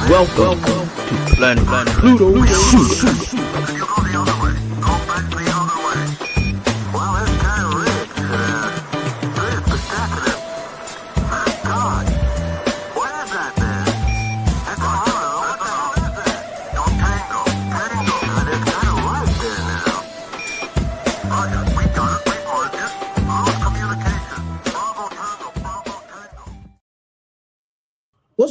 Welcome to Planet Pluto Pseudo.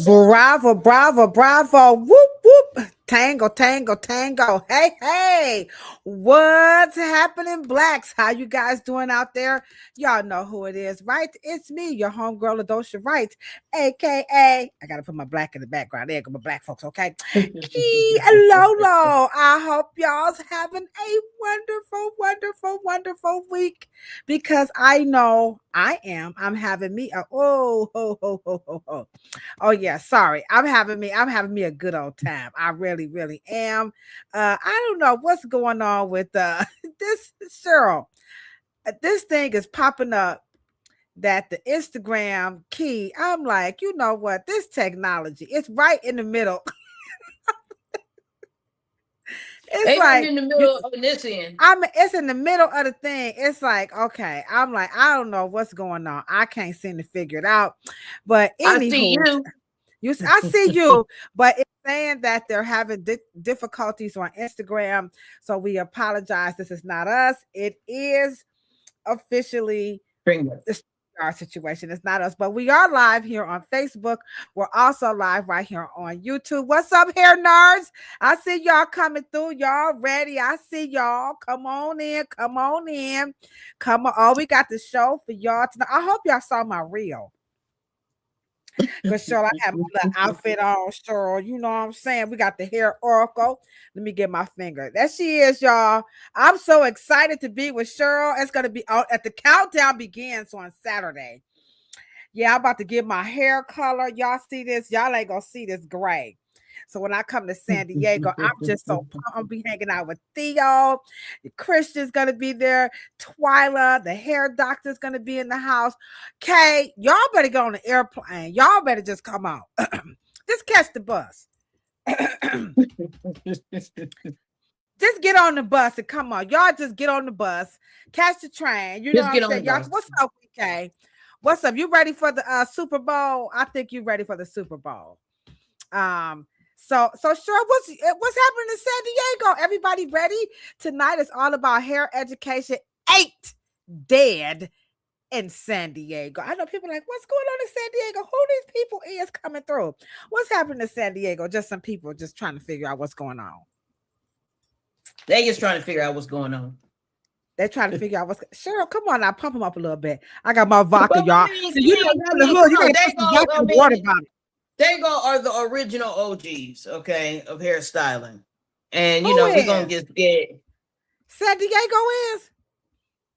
Bravo, bravo, bravo. Whoop, whoop. Tango, tango, tango. Hey, hey. What's happening, blacks? How you guys doing out there? Y'all know who it is, right? It's me, your homegirl, Ladosha Wright, a.k.a. I got to put my black in the background. There go my black folks, okay? Key Lolo. I hope y'all's having a wonderful, wonderful, wonderful week because I know I am. I'm having me a oh yeah, sorry. I'm having me a good old time. I really, really am. I don't know what's going on with this Cheryl. This thing is popping up that the Instagram key. I'm like, you know what? This technology, it's right in the middle. It's like in the middle of this end. It's in the middle of the thing. It's like, okay. I'm like, I don't know what's going on. I can't seem to figure it out. But anywho, I see you. I see you, but it's saying that they're having difficulties on Instagram. So we apologize. This is not us. It is officially our situation. It's not us, but we are live here on Facebook. We're also live right here on YouTube. What's up, hair nerds? I see y'all coming through. Y'all ready? I see y'all. Come on in. Come on in. Come on. Oh, we got the show for y'all tonight. I hope y'all saw my reel. Because Cheryl, I have my little outfit on, Cheryl. You know what I'm saying? We got the hair oracle. Let me get my finger. There she is, y'all. I'm so excited to be with Cheryl. It's going to be out at the countdown begins on Saturday. Yeah, I'm about to get my hair color. Y'all see this? Y'all ain't going to see this gray. So when I come to San Diego, I'm just so pumped. I'll be hanging out with Theo. The Christian's going to be there. Twyla, the hair doctor's going to be in the house. Kay, y'all better go on the airplane. Y'all better just come out. Just catch the bus. Just get on the bus and come on. Y'all just get on the bus. Catch the train. You know what I'm saying? Y'all, what's up, Kay? What's up? You ready for the Super Bowl? I think you're ready for the Super Bowl. So sure, what's happening in San Diego? Everybody ready? Tonight is all about hair education. 8 dead in San Diego. I know people are like, what's going on in San Diego? Who these people is coming through? What's happening in San Diego? Just some people just trying to figure out what's going on. They just trying to figure out what's going on. They're trying to figure out what's Cheryl, come on now, pump them up a little bit. I got my vodka, y'all. So you know, the hood, you got to water about it. They are the original OGs, okay, of hairstyling. And, you know, we're going to just get... San Diego is?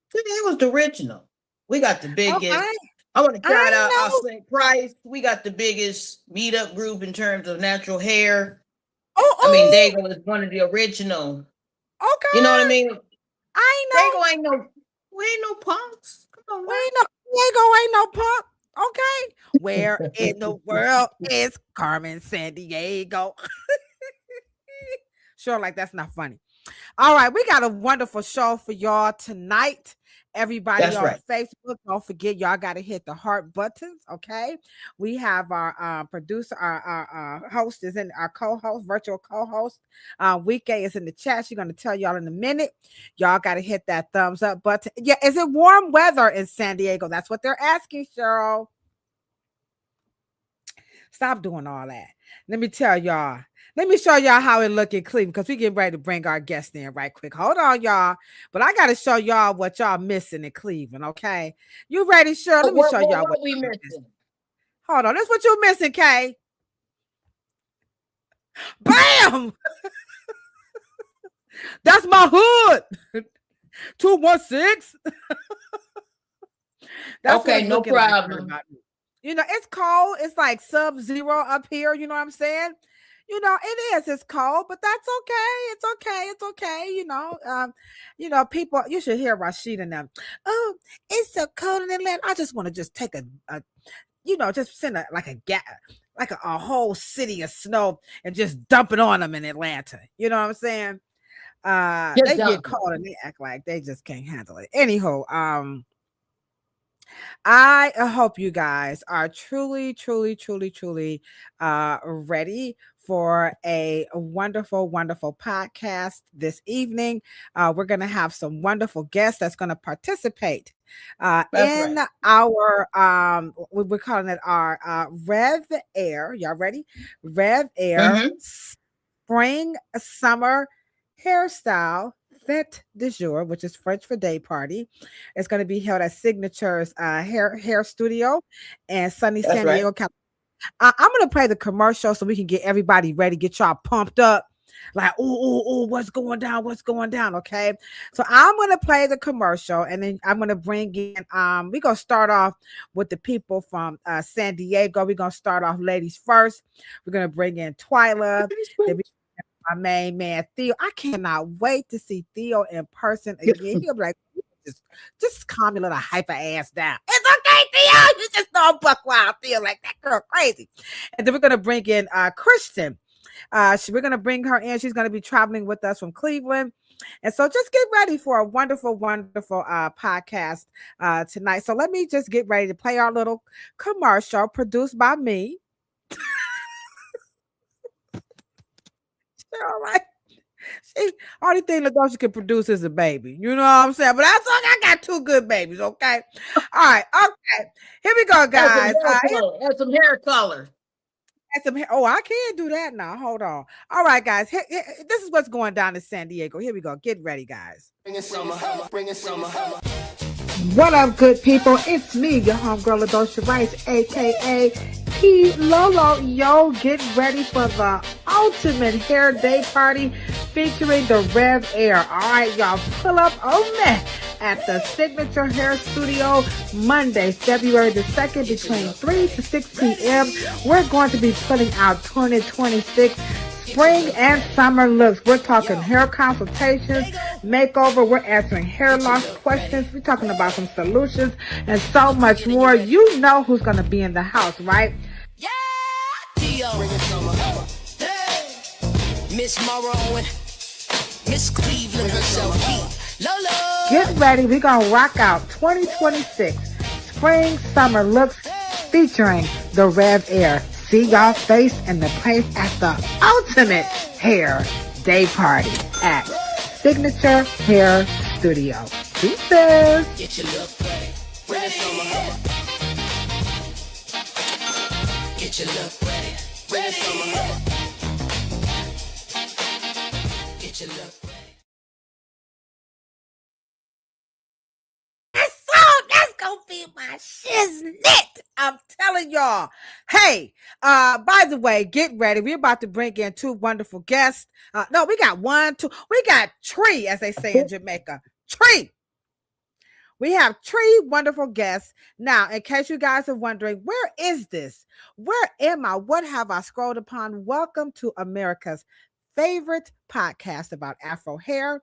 San Diego's the original. We got the biggest... Okay. I want to shout out our St. Price. We got the biggest meetup group in terms of natural hair. I mean, Dago is one of the original. Okay. You know what I mean? I know. Dago we ain't no punks. Come on, Dago ain't no punk. Okay, where in the world is Carmen San Diego? Sure, like that's not funny. All right, we got a wonderful show for y'all tonight. Everybody on Facebook, don't forget, y'all got to hit the heart buttons, okay? We have our producer, our host is in, our co-host, virtual co-host. Weekay is in the chat. She's going to tell y'all in a minute. Y'all got to hit that thumbs up button. Yeah, is it warm weather in San Diego? That's what they're asking, Cheryl. Stop doing all that. Let me tell y'all. Let me show y'all how it look in Cleveland because we get ready to bring our guest in right quick. Hold on, y'all. But I got to show y'all what y'all missing in Cleveland, okay? You ready, Cheryl? Let me show y'all what we missing. Hold on. That's what you missing, Kay. Bam! That's my hood. 216. That's okay, no problem. You know, it's cold. It's like sub-zero up here. You know what I'm saying? You know, it is. It's cold, but that's okay. It's okay. It's okay. You know, people. You should hear Rashid and them. Oh, it's so cold in Atlanta. I just want to just take a just send a whole city of snow and just dump it on them in Atlanta. You know what I'm saying? They get cold and they act like they just can't handle it. Anyhow, I hope you guys are truly, truly, truly, truly ready for a wonderful, wonderful podcast this evening. We're going to have some wonderful guests that's going to participate in our, we're calling it our RevAir. Y'all ready? RevAir Spring Summer Hairstyle Fête du Jour, which is French for day party. It's going to be held at Signature's hair studio in sunny San Diego, California. I'm going to play the commercial so we can get everybody ready, get y'all pumped up. Like, oh, what's going down? What's going down? Okay. So I'm going to play the commercial and then I'm going to bring in, we're going to start off with the people from San Diego. We're going to start off ladies first. We're going to bring in Twyla. My main man Theo. I cannot wait to see Theo in person again. He'll be like, just calm your little hyper ass down. It's okay, Theo. You just don't buck wild, Theo, like that girl crazy. And then we're gonna bring in Kristen. We're gonna bring her in. She's gonna be traveling with us from Cleveland. And so just get ready for a wonderful, wonderful podcast tonight. So let me just get ready to play our little commercial produced by me. All right. See, only thing Ladosha can produce is a baby. You know what I'm saying? But that's all. I got two good babies. Okay. All right. Okay. Here we go, guys. Add some hair color. Add some hair. Oh, I can't do that now. Hold on. All right, guys. This is what's going down in San Diego. Here we go. Get ready, guys. Bring summer. What up, good people? It's me, your homegirl Ladosha Wright, aka P Lolo. Yo, get ready for the ultimate hair day party featuring the RevAir. All right, y'all, pull up on me at the Signature Hair Studio Monday, February the 2nd, between 3 to 6 p.m. We're going to be putting out 2026 spring and summer looks. We're talking hair consultations, makeover. We're answering hair loss questions. We're talking about some solutions and so much more. You know who's going to be in the house, right? Yeah, Theo. Hey. Miss Morrow and Miss Cleveland herself. Lolo. Get ready. We're going to rock out 2026 spring summer looks featuring the RevAir. See y'all face in the place at the ultimate hair day party at Signature Hair Studio. Deuces. Get your look ready. Bring it summer. Get your look ready. Bring it summer. Get your look ready. That's gonna be my shiznit. I'm telling y'all. Hey, by the way, get ready. We're about to bring in two wonderful guests. No, we got one, two. We got Tree, as they say in Jamaica. Tree. We have three wonderful guests. Now, in case you guys are wondering, where is this? Where am I? What have I scrolled upon? Welcome to America's favorite podcast about Afro hair.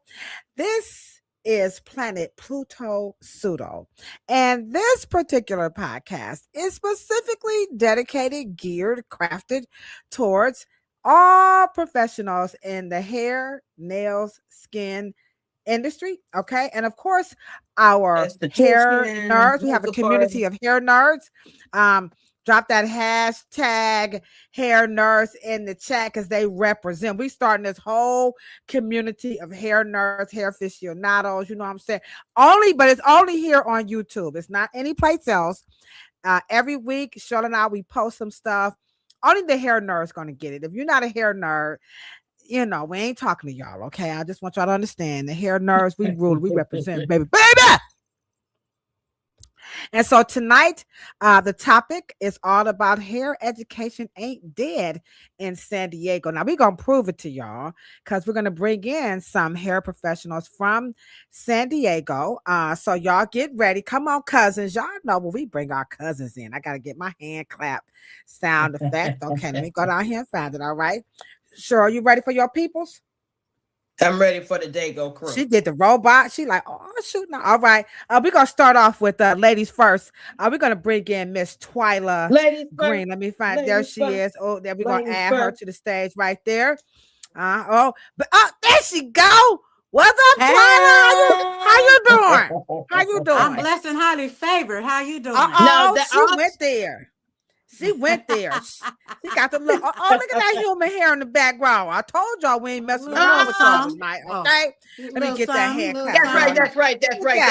This is Planet Pluto Pseudo. And this particular podcast is specifically dedicated, geared, crafted towards all professionals in the hair, nails, skin industry. Okay. And of course, our hair nerds. We have a community of hair nerds. Drop that hashtag hair nerds in the chat because they represent. We starting this whole community of hair nerds, hair aficionados. You know what I'm saying? But it's only here on YouTube. It's not any place else. Every week, Cheryl and I, we post some stuff. Only the hair nerd's going to get it. If you're not a hair nerd, you know, we ain't talking to y'all. Okay. I just want y'all to understand the hair nerds, we rule, we represent, baby. And so tonight, the topic is all about hair education ain't dead in San Diego. Now we're gonna prove it to y'all because we're gonna bring in some hair professionals from San Diego. So y'all get ready. Come on, cousins. Y'all know when we bring our cousins in. I gotta get my hand clap sound effect. Okay, let me go down here and find it. All right. Cheryl, you ready for your peoples? I'm ready for the Dago crew. She did the robot. She like, oh shoot. No. All right. We're gonna start off with ladies first. We're gonna bring in Miss Twyla Green. Let me find there she is. Oh, there we're gonna add her to the stage right there. There she go. What's up, Twyla? How you doing? How you doing? I'm blessed and highly favored. How you doing? She went there. She went there. She got the look. Oh, look at that human hair in the background. I told y'all we ain't messing around with y'all tonight. Okay, let me get that hand clap. That's right.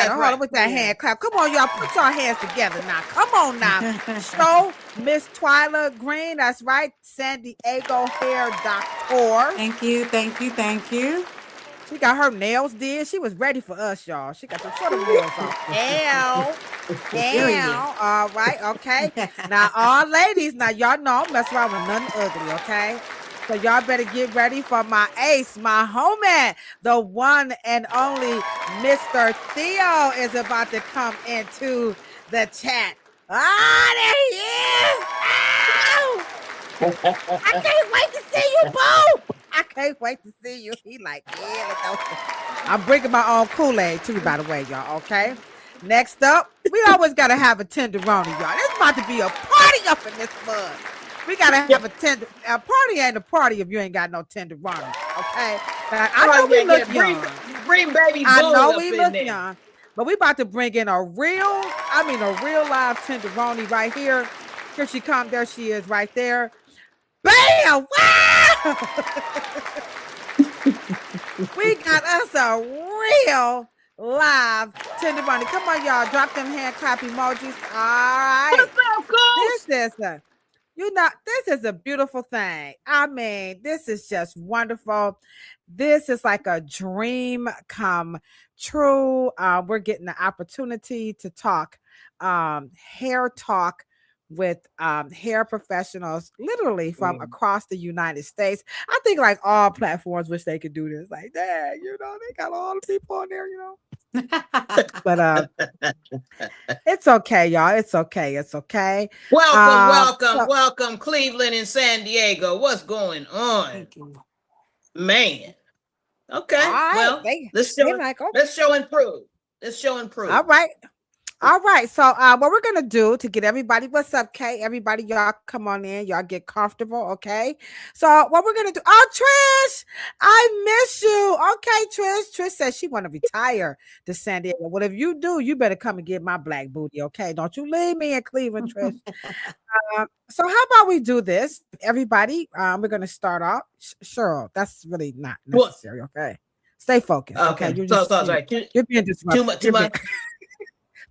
Hold on with that hand clap. Come on, y'all. Put your hands together now. Come on now. Show Miss Twyla Green. That's right. San Diego Hair Doctor. Thank you. She got her nails did. She was ready for us, y'all. She got the sort of nails on. All right, okay. Now, all ladies, now y'all know I'm messing around with nothing ugly, okay? So y'all better get ready for my ace, my homie, the one and only Mr. Theo is about to come into the chat. There he is. Ow! I can't wait to see you, boo. I can't wait to see you. He like, yeah, let's go. I'm bringing my own Kool-Aid too, by the way, y'all, okay? Next up, we always got to have a tenderoni, y'all. It's about to be a party up in this mud. We got to have a party ain't a party if you ain't got no tenderoni, okay? I know we look young. Bring baby I know we look young, but we about to bring in a real live tenderoni right here. Here she come. There she is right there. Bam! Wow! We got us a real live tenderoni. Come on, y'all. Drop them hand clap emojis. All right. This is a beautiful thing. I mean, this is just wonderful. This is like a dream come true. We're getting the opportunity to talk hair talk with hair professionals literally from across the United States. I think like all platforms wish they could do this. Like, dang, they got all the people on there, But it's okay, y'all. It's okay. Welcome, Cleveland and San Diego. What's going on? Man. Okay. Right. Well, let's show and prove. All right. So what we're gonna do to get everybody, what's up, Kay? Everybody, y'all come on in, y'all get comfortable, okay? So what we're gonna do, Trish, I miss you. Okay, Trish says she want to retire to San Diego. Well, if you do, you better come and get my black booty, okay? Don't you leave me in Cleveland, Trish. So how about we do this, everybody? We're gonna start off. Cheryl, that's really not necessary, okay? Stay focused, okay? You're being disruptive. Too much.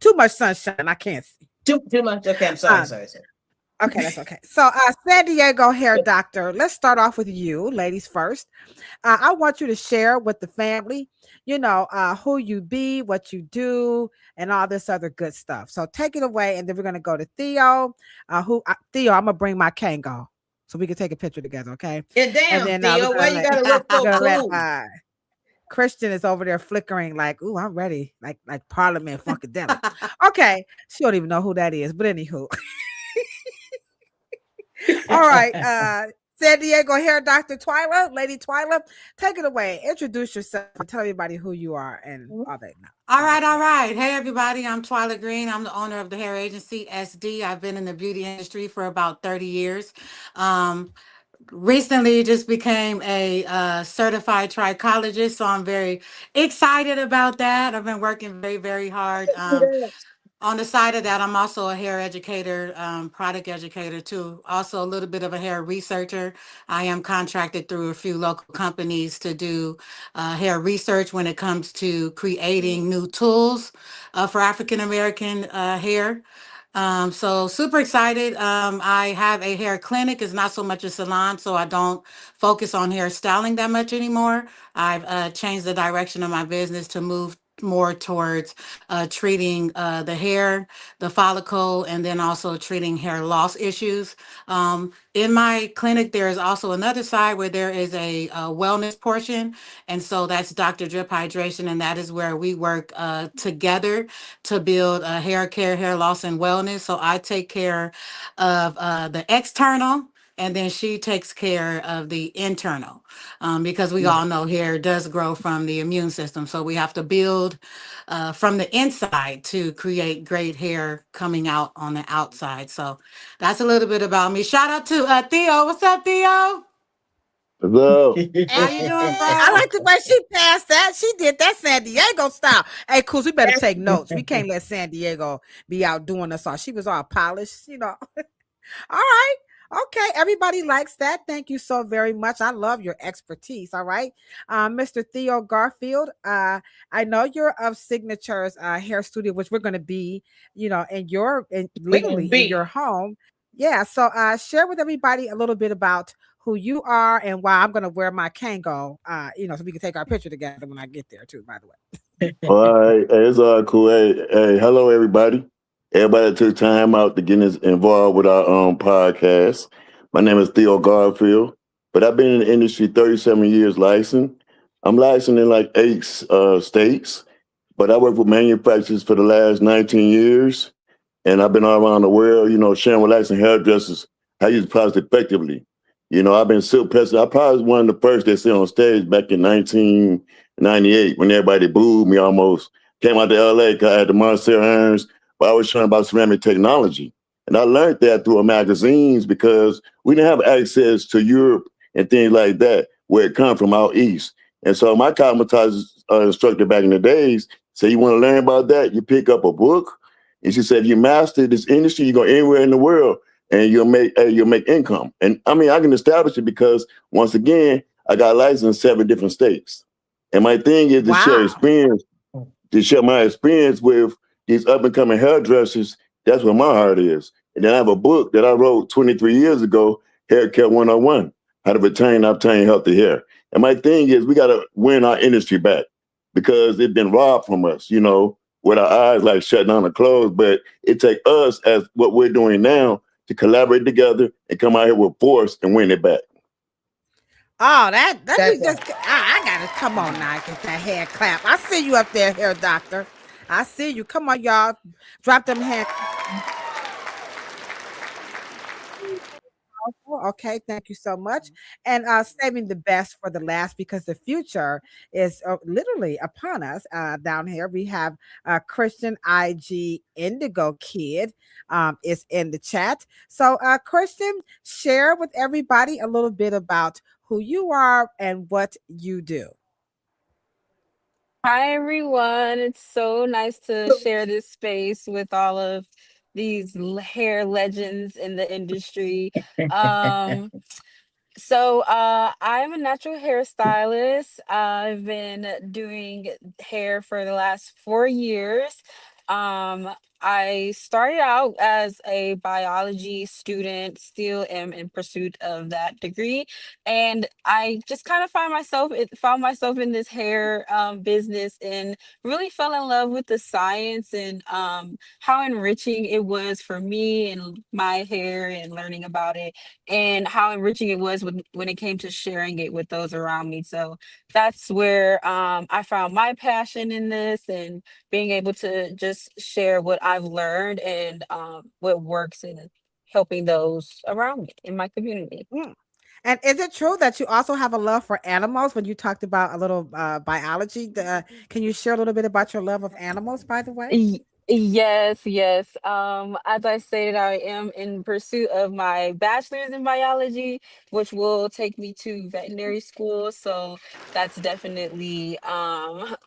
Too much sunshine. I can't see. Too much. Okay, I'm sorry. Okay, that's okay. So, San Diego Hair Doctor, let's start off with you, ladies first. I want you to share with the family, who you be, what you do, and all this other good stuff. So take it away, and then we're going to go to Theo. Theo, I'm going to bring my Kango so we can take a picture together, okay? Yeah, damn, and then, Theo, why you got to look so cool? Christian is over there flickering like, ooh, I'm ready. Like Parliament Funkadelic. Okay. She don't even know who that is, but anywho. All right. San Diego Hair Doctor Twyla, Lady Twyla, take it away. Introduce yourself and tell everybody who you are and all that. All right. Hey, everybody. I'm Twyla Green. I'm the owner of the hair agency, SD. I've been in the beauty industry for about 30 years. Recently just became a certified trichologist, so I'm very excited about that. I've been working very, very hard. On the side of that, I'm also a hair educator, product educator too. Also a little bit of a hair researcher. I am contracted through a few local companies to do hair research when it comes to creating new tools for African American hair. So super excited. I have a hair clinic. It's not so much a salon, so I don't focus on hair styling that much anymore. I've changed the direction of my business to move more towards treating the hair, the follicle, and then also treating hair loss issues. In my clinic, there is also another side where there is a wellness portion. And so that's Dr. Drip Hydration. And that is where we work together to build hair care, hair loss, and wellness. So I take care of the external, and then she takes care of the internal, because we all know hair does grow from the immune system. So we have to build from the inside to create great hair coming out on the outside. So that's a little bit about me. Shout out to Theo. What's up, Theo? Hello. How you doing, bro? I like the way she passed that. She did that San Diego style. Hey, Kuz, we better take notes. We can't let San Diego be out doing us all. She was all polished, you know. All right. Okay, everybody likes that. Thank you so very much. I love your expertise. All right, Mr. Theo Garfield. I know you're of Signatures Hair Studio, which we're going to be, you know, literally in your home. Yeah. So share with everybody a little bit about who you are and why I'm going to wear my Kango. You know, so we can take our picture together when I get there too. By the way. All right, hey, it's all cool. Hey, hello everybody. Everybody that took time out to get involved with our podcast. My name is Theo Garfield, but I've been in the industry 37 years licensed. I'm licensed in like 8 states, but I work with manufacturers for the last 19 years. And I've been all around the world, you know, sharing with licensed hairdressers how to use products effectively. You know, I've been silk pressed. I probably was one of the first that sit on stage back in 1998 when everybody booed me almost. Came out to LA because I had the Monster irons, but I was showing about ceramic technology. And I learned that through magazines because we didn't have access to Europe and things like that where it come from out east. And so my cosmetologist instructor back in the days said, you want to learn about that? You pick up a book. And she said, if you master this industry, you go anywhere in the world and you'll make income. And I mean, I can establish it because once again, I got licensed in 7 different states. And my thing is to share my experience with these up and coming hairdressers. That's where my heart is. And then I have a book that I wrote 23 years ago, Hair Care 101, How to Obtain Healthy Hair. And my thing is we got to win our industry back because it's been robbed from us, you know, with our eyes like shut down and closed. But it takes us as what we're doing now to collaborate together and come out here with force and win it back. Oh, I gotta come on now, get that hand clap. I see you up there, hair doctor. I see you. Come on, y'all. Drop them hands. Okay, thank you so much. And saving the best for the last because the future is literally upon us. Down here, we have Christian IG Indigo Kid is in the chat. So, Christian, share with everybody a little bit about who you are and what you do. Hi, everyone. It's so nice to share this space with all of these hair legends in the industry. I'm a natural hairstylist. I've been doing hair for the last 4 years. I started out as a biology student, still am in pursuit of that degree, and I just kind of found myself in this hair business and really fell in love with the science and how enriching it was for me and my hair and learning about it, and how enriching it was when it came to sharing it with those around me. So that's where I found my passion in this and being able to just share what I've learned and what works in helping those around me in my community. And is it true that you also have a love for animals when you talked about a little biology? Can you share a little bit about your love of animals, by the way? Yes. As I stated, I am in pursuit of my bachelor's in biology, which will take me to veterinary school. So that's definitely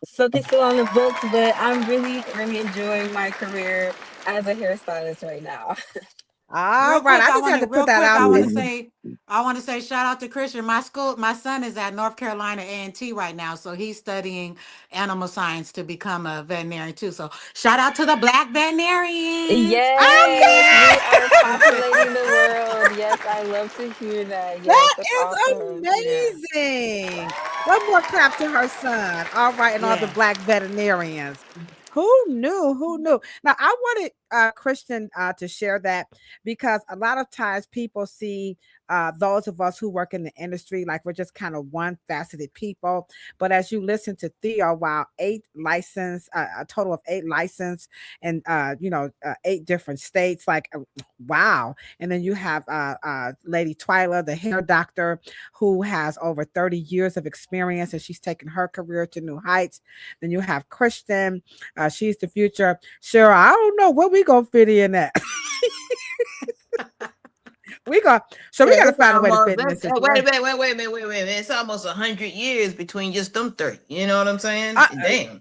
something still on the books, but I'm really, really enjoying my career as a hairstylist right now. All right, I just had to put that out. I want to say shout out to Christian. My son is at North Carolina A&T right now, so he's studying animal science to become a veterinarian too. So shout out to the Black veterinarians. Yes, we are populating the world. Yes, I love to hear that. Yes, That is awesome. amazing. One more clap to her son. All right, and all the Black veterinarians. Who knew? Who knew? Now, I wanted Christian to share that because a lot of times people see those of us who work in the industry like we're just kind of one faceted people. But as you listen to Theo, while a total of 8 licensed and 8 different states, like wow. And then you have Lady Twyla, the hair doctor, who has over 30 years of experience and she's taken her career to new heights. Then you have Christian. She's the future. Cheryl, I don't know where we gonna fit in at. we gotta find a way to fit in this. Wait a minute. It's almost 100 years between just them 3. You know what I'm saying? Damn.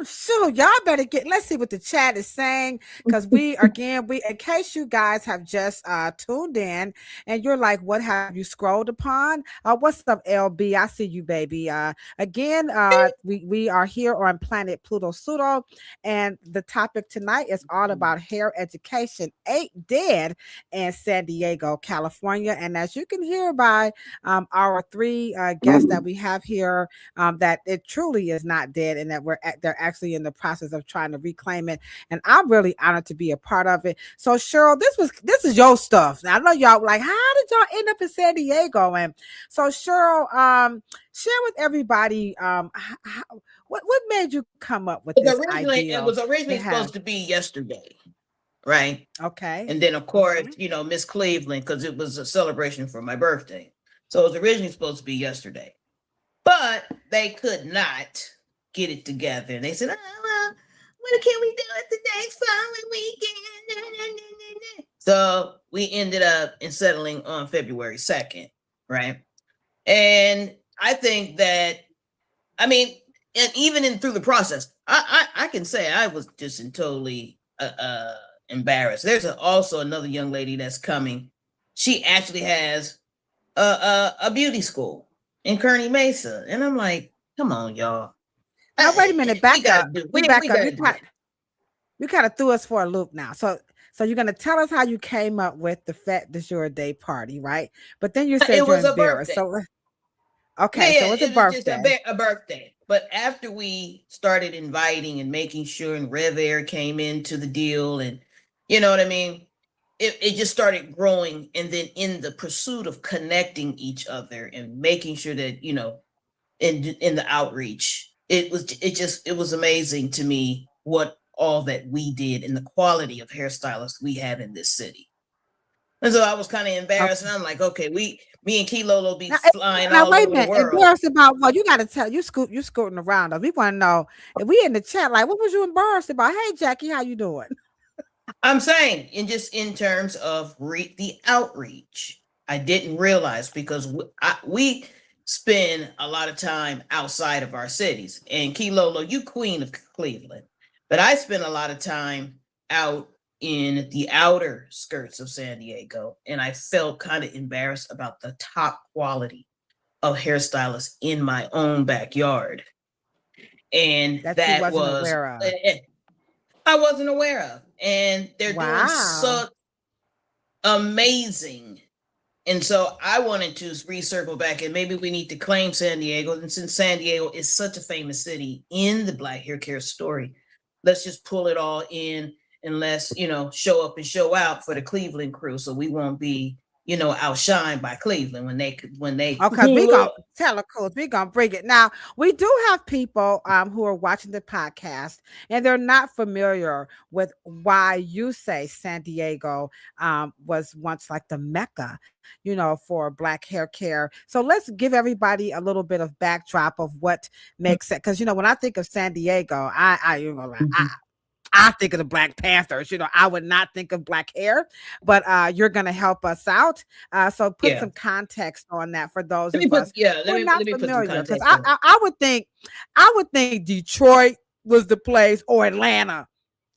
So y'all better let's see what the chat is saying. Because we in case you guys have just tuned in and you're like, what have you scrolled upon? What's up, LB? I see you, baby. We are here on Planet Pluto Pseudo, and the topic tonight is all about hair education. 8 dead in San Diego, California. And as you can hear by our 3 guests that we have here, that it truly is not dead, and that they're actually in the process of trying to reclaim it. And I'm really honored to be a part of it. So Cheryl, this is your stuff. Now, I know y'all like, how did y'all end up in San Diego? And so Cheryl, share with everybody what made you come up with this idea? It was originally supposed to be yesterday. Right. Okay. And then, of course, Miss Cleveland, because it was a celebration for my birthday. So it was originally supposed to be yesterday. But they could not get it together. And they said, well, when can we do it the next following weekend? So we ended up settling on February 2nd. Right. And I think that, and even through the process, I can say I was just totally embarrassed. There's also another young lady that's coming. She actually has a beauty school in Kearney Mesa, and I'm like, come on, y'all. Now wait a minute, back up. You kind of threw us for a loop now. So you're gonna tell us how you came up with the Fête de Jour day party, right? But then you said it was embarrassed. So okay, so it's a birthday. Just a birthday. But after we started inviting and making sure, and RevAir came into the deal, and you know what I mean, it just started growing. And then in the pursuit of connecting each other and making sure that, in the outreach, it was amazing to me what all that we did and the quality of hairstylists we have in this city. And so I was kind of embarrassed, and I'm like, okay, me and Kilolo be flying all over the world. Embarrassed about what? You got to tell you scooting around us. We want to know if we in the chat. Like, what was you embarrassed about? Hey, Jackie, how you doing? I'm saying, in terms of the outreach, I didn't realize, because we spend a lot of time outside of our cities. And Kilolo, you queen of Cleveland, but I spend a lot of time out in the outer skirts of San Diego, and I felt kind of embarrassed about the top quality of hairstylists in my own backyard. And I wasn't aware of. And they're doing such amazing. And so I wanted to recircle back, and maybe we need to claim San Diego. And since San Diego is such a famous city in the Black hair care story, let's just pull it all in, and let's, show up and show out for the Cleveland crew, so we won't be, outshined by Cleveland when they. Okay, we gonna tell the coach. We gonna bring it. Now, we do have people who are watching the podcast, and they're not familiar with why you say San Diego was once like the Mecca, for Black hair care. So let's give everybody a little bit of backdrop of what makes it, because when I think of San Diego, I think of the Black Panthers. I would not think of Black hair, but you're going to help us out. So put some context on that for those of us who are not familiar. Because I would think Detroit was the place, or Atlanta.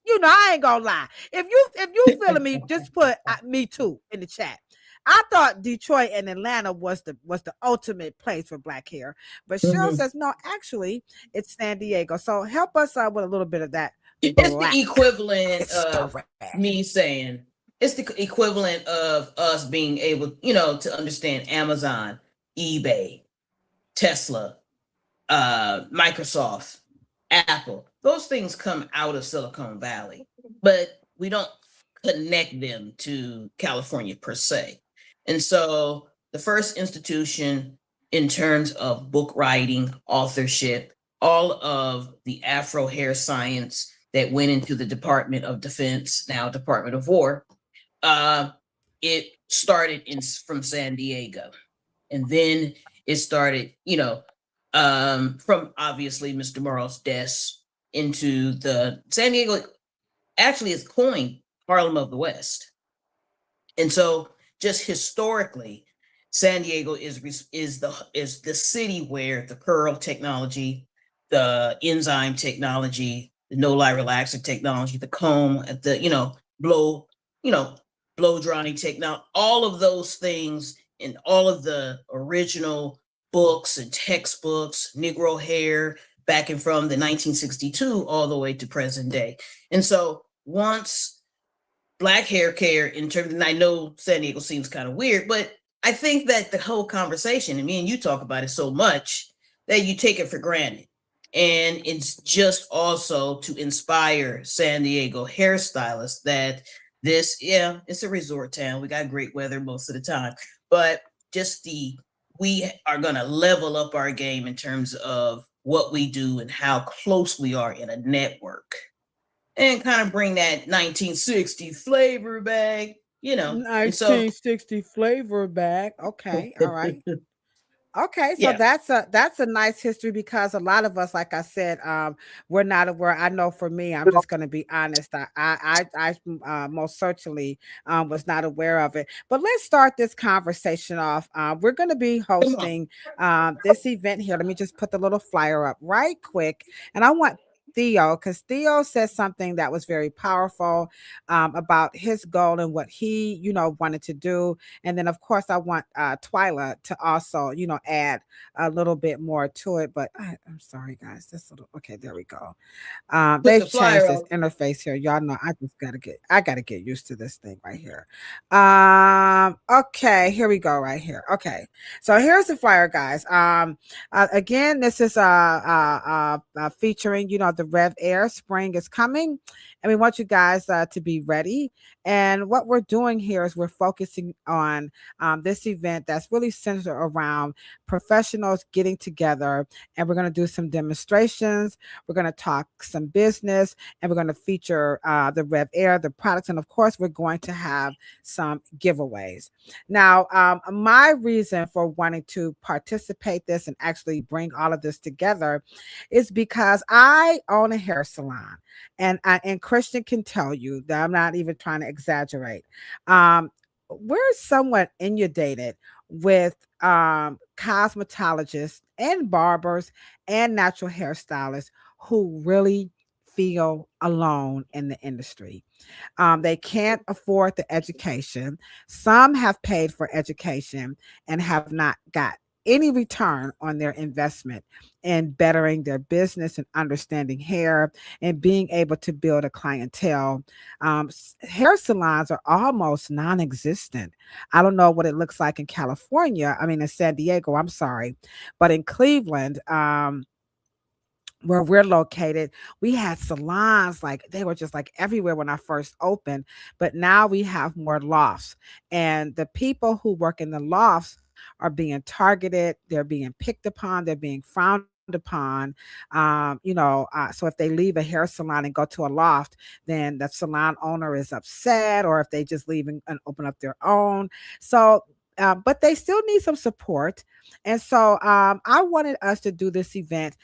I ain't gonna lie. If you feeling me, just put me too in the chat. I thought Detroit and Atlanta was the ultimate place for Black hair, but Cheryl says no. Actually, it's San Diego. So help us out with a little bit of that. It's the equivalent of me saying, it's the equivalent of us being able, to understand Amazon, eBay, Tesla, Microsoft, Apple. Those things come out of Silicon Valley, but we don't connect them to California per se. And so the first institution in terms of book writing, authorship, all of the Afro hair science that went into the Department of Defense, now Department of War, it started from San Diego. And then it started, from obviously Mr. Morrow's desk into the San Diego, actually is coined Harlem of the West. And so just historically, San Diego is the city where the curl technology, the enzyme technology, the no-lie relaxer technology, the comb, the blow drying technology, all of those things and all of the original books and textbooks, Negro hair, back and from the 1962 all the way to present day. And so once Black hair care in terms, and I know San Diego seems kind of weird, but I think that the whole conversation, and me and you talk about it so much that you take it for granted. And it's just also to inspire San Diego hairstylists that it's a resort town. We got great weather most of the time, but just we are going to level up our game in terms of what we do and how close we are in a network. And kind of bring that 1960 flavor back, 1960 flavor back. Okay, all right. Okay, so that's a nice history because a lot of us, like I said, we're not aware. I know for me, I'm just going to be honest. I most certainly was not aware of it. But let's start this conversation off. We're going to be hosting this event here. Let me just put the little flyer up right quick, and I want Theo, because Theo said something that was very powerful about his goal and what he, wanted to do. And then, of course, I want Twyla to also, add a little bit more to it. But I'm sorry, guys. Okay, there we go. They've changed this interface here. Y'all know I gotta get used to this thing right here. Okay, here we go right here. Okay, so here's the flyer, guys. Again, this is featuring, the RevAir. Spring is coming, and we want you guys to be ready. And what we're doing here is we're focusing on this event that's really centered around professionals getting together, and we're going to do some demonstrations. We're going to talk some business, and we're going to feature the RevAir, the products, and of course, we're going to have some giveaways. Now, my reason for wanting to participate this and actually bring all of this together is because I own a hair salon, and Christian can tell you that I'm not even trying to exaggerate. We're somewhat inundated with cosmetologists and barbers and natural hairstylists who really feel alone in the industry. They can't afford the education. Some have paid for education and have not got any return on their investment in bettering their business and understanding hair and being able to build a clientele. Hair salons are almost non-existent. I don't know what it looks like in California. I mean, in San Diego, I'm sorry. But in Cleveland, where we're located, we had salons, like they were just like everywhere when I first opened, but now we have more lofts, and the people who work in the lofts are being targeted, they're being picked upon, they're being frowned upon. So if they leave a hair salon and go to a loft, then the salon owner is upset, or if they just leave and open up their own. So but they still need some support. And so I wanted us to do this event.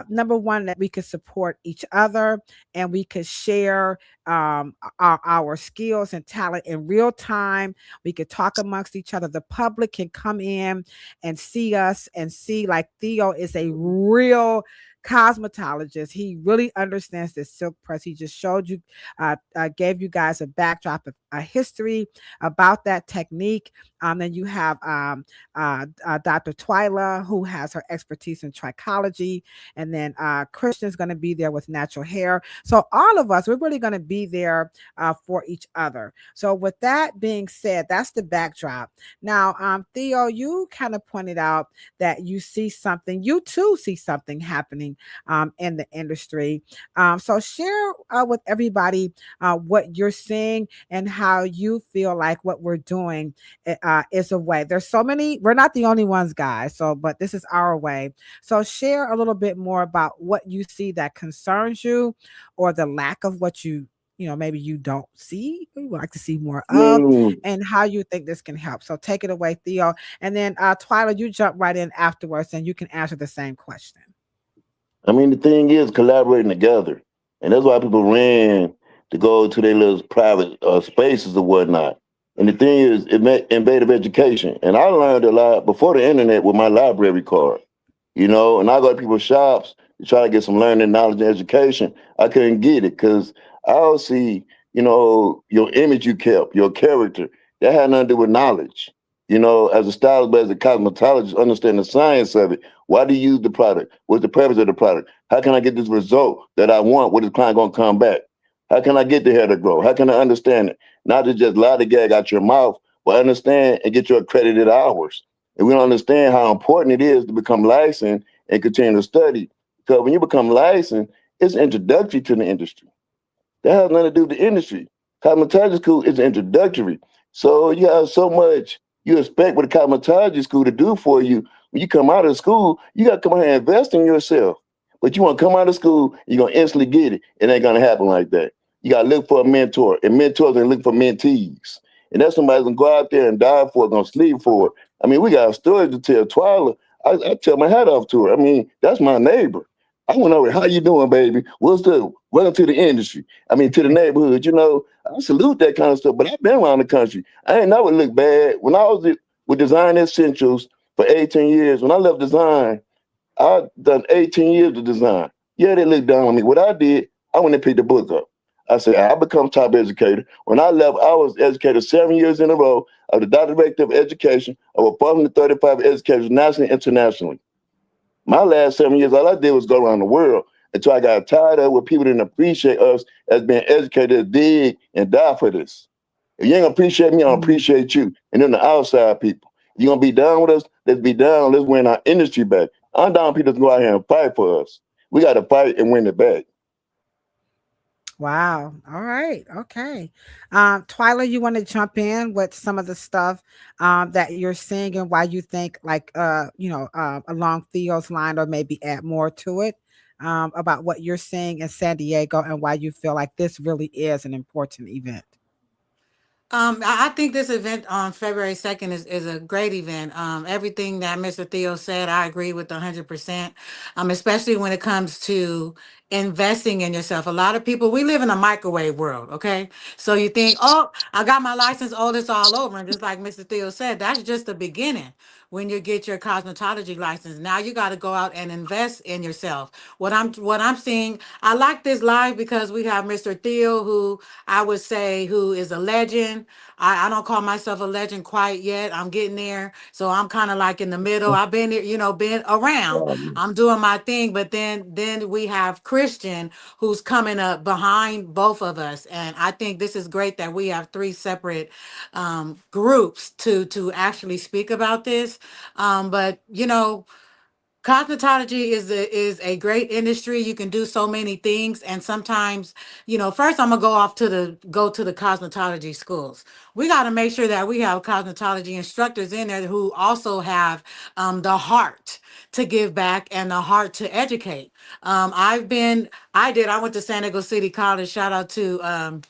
Number one, that we could support each other and we could share our skills and talent in real time. We could talk amongst each other. The public can come in and see us and see, like, Theo is a real cosmetologist. He really understands the silk press. He just showed you, gave you guys a backdrop of a history about that technique. Then you have Dr. Twyla, who has her expertise in trichology, and then Christian's going to be there with natural hair. So all of us, we're really going to be be there for each other. So with that being said, that's the backdrop. Now, Theo, you kind of pointed out that you see something, you too see something happening in the industry. So share with everybody what you're seeing and how you feel like what we're doing is a way. There's so many, we're not the only ones, guys. So, but this is our way. So share a little bit more about what you see that concerns you, or the lack of what maybe you don't see, you would like to see more of, and how you think this can help. So take it away, Theo. And then Twyla, you jump right in afterwards and you can answer the same question. I mean, the thing is collaborating together. And that's why people ran to go to their little private spaces or whatnot. And the thing is, it meant innovative education. And I learned a lot before the internet with my library card, and I go to people's shops to try to get some learning, knowledge, and education. I couldn't get it because I don't see, your image you kept, your character. That had nothing to do with knowledge. As a stylist, but as a cosmetologist, understand the science of it. Why do you use the product? What's the purpose of the product? How can I get this result that I want? What is the client going to come back? How can I get the hair to grow? How can I understand it? Not to just lie the gag out your mouth, but understand and get your accredited hours. And we don't understand how important it is to become licensed and continue to study. Because when you become licensed, it's introductory to the industry. That has nothing to do with the industry. Cosmetology school is introductory. So you have so much you expect what a cosmetology school to do for you. When you come out of school, you got to come out and invest in yourself. But you want to come out of school, you're going to instantly get it. It ain't going to happen like that. You got to look for a mentor, and mentors are looking for mentees. And that's somebody's going to go out there and die for it, going to sleep for it. I mean, we got stories to tell. Twyla, I tell my hat off to her. I mean, that's my neighbor. I went over, how you doing, baby? What's up? Welcome to the industry. I mean, to the neighborhood. I salute that kind of stuff, but I've been around the country. I ain't never look bad. When I was with Design Essentials for 18 years, when I left design, I done 18 years of design. Yeah, they looked down on me. What I did, I went and picked the book up. I said, I become top educator. When I left, I was educated 7 years in a row of the director of education of a 435 educators nationally and internationally. My last 7 years, all I did was go around the world until I got tired of what people didn't appreciate us as being educated, dig, and die for this. If you ain't gonna appreciate me, I don't appreciate you. And then the outside people. If you're gonna be down with us, let's be down. Let's win our industry back. I'm down people to go out here and fight for us. We got to fight and win it back. Wow. All right. Okay. Twyla, you want to jump in with some of the stuff that you're seeing and why you think along Theo's line, or maybe add more to it about what you're seeing in San Diego and why you feel like this really is an important event. I think this event on February 2nd is a great event. Everything that Mr. Theo said, I agree with 100%, especially when it comes to investing in yourself. A lot of people, we live in a microwave world, okay? So you think, oh, I got my license, oh, this all over. And just like Mr. Theo said, that's just the beginning. When you get your cosmetology license, now you got to go out and invest in yourself. What I'm seeing, I like this live because we have Mr. Theo, who I would say who is a legend. I don't call myself a legend quite yet. I'm getting there. So I'm kind of like in the middle. I've been there, been around. I'm doing my thing. But then we have Christian, who's coming up behind both of us. And I think this is great that we have three separate groups to actually speak about this. But cosmetology is a great industry. You can do so many things, and sometimes, first I'm gonna go to the cosmetology schools. We got to make sure that we have cosmetology instructors in there who also have the heart to give back and the heart to educate. I went to San Diego City College. Shout out to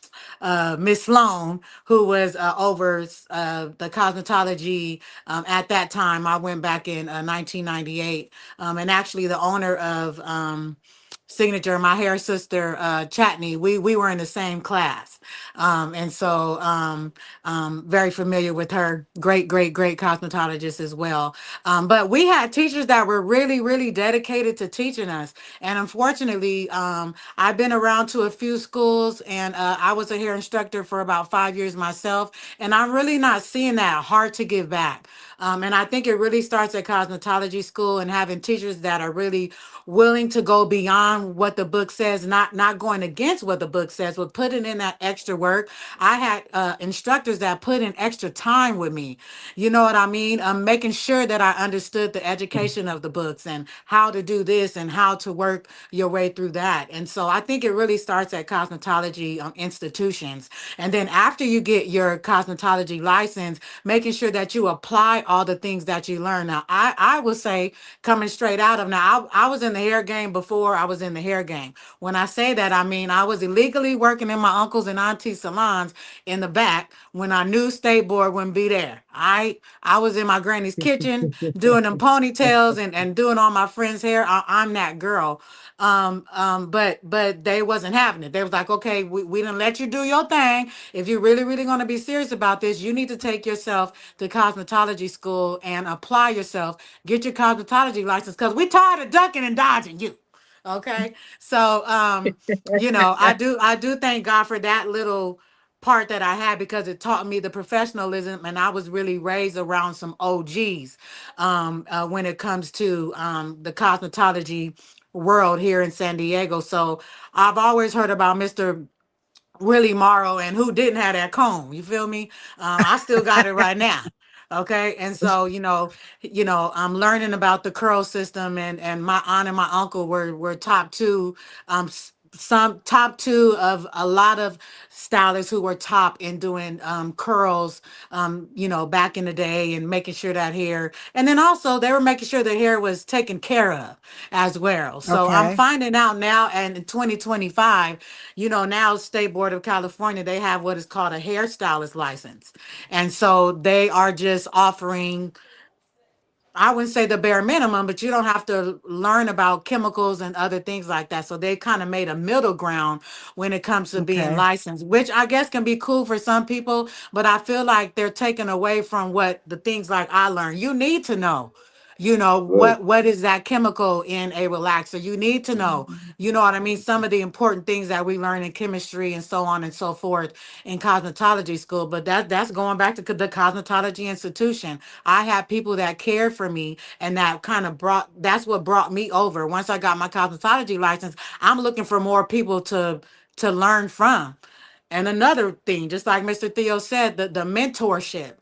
Miss Sloan, who was over the cosmetology at that time. I went back in 1998, and actually the owner of Signature, my hair sister Chatney, we were in the same class, and so very familiar with her. Great cosmetologist as well. But we had teachers that were really, really dedicated to teaching us. And unfortunately, I've been around to a few schools, and I was a hair instructor for about 5 years myself. And I'm really not seeing that heart to give back. And I think it really starts at cosmetology school and having teachers that are really willing to go beyond on what the book says, not going against what the book says, but putting in that extra work. I had instructors that put in extra time with me. You know what I mean? Making sure that I understood the education of the books and how to do this and how to work your way through that. And so I think it really starts at cosmetology institutions. And then after you get your cosmetology license, making sure that you apply all the things that you learn. Now, I will say, coming straight out of now, I was in the hair game before I was in the hair game. When I say that, I mean I was illegally working in my uncles and auntie salons in the back when I knew State Board wouldn't be there. I was in my granny's kitchen doing them ponytails and doing all my friends' hair. I'm that girl. But they wasn't having it. They was like, okay, we didn't let you do your thing. If you're really going to be serious about this, you need to take yourself to cosmetology school and apply yourself, get your cosmetology license, because we tired of ducking and dodging you. Okay. So I do thank God for that little part that I had, because it taught me the professionalism, and I was really raised around some OGs when it comes to the cosmetology world here in San Diego. So I've always heard about Mr. Willie Morrow and who didn't have that comb. You feel me? I still got it right now. Okay. And so, I'm learning about the curl system, and my aunt and my uncle were top two, some top two of a lot of stylists who were top in doing curls, back in the day, and making sure that hair, and then also they were making sure the hair was taken care of as well. So I'm Okay. finding out now, and in 2025, now State Board of California, they have what is called a hairstylist license. And so they are just offering, I wouldn't say the bare minimum, but you don't have to learn about chemicals and other things like that. So they kind of made a middle ground when it comes to being Okay. licensed, which I guess can be cool for some people, but I feel like they're taking away from what the things like I learned. You need to know, Right. what is that chemical in a relaxer. You need to know, you know what I mean, some of the important things that we learn in chemistry and so on and so forth in cosmetology school. But that's going back to the cosmetology institution. I had people that cared for me, and that kind of that's what brought me over. Once I got my cosmetology license, I'm looking for more people to learn from. And another thing, just like Mr. Theo said, the mentorship.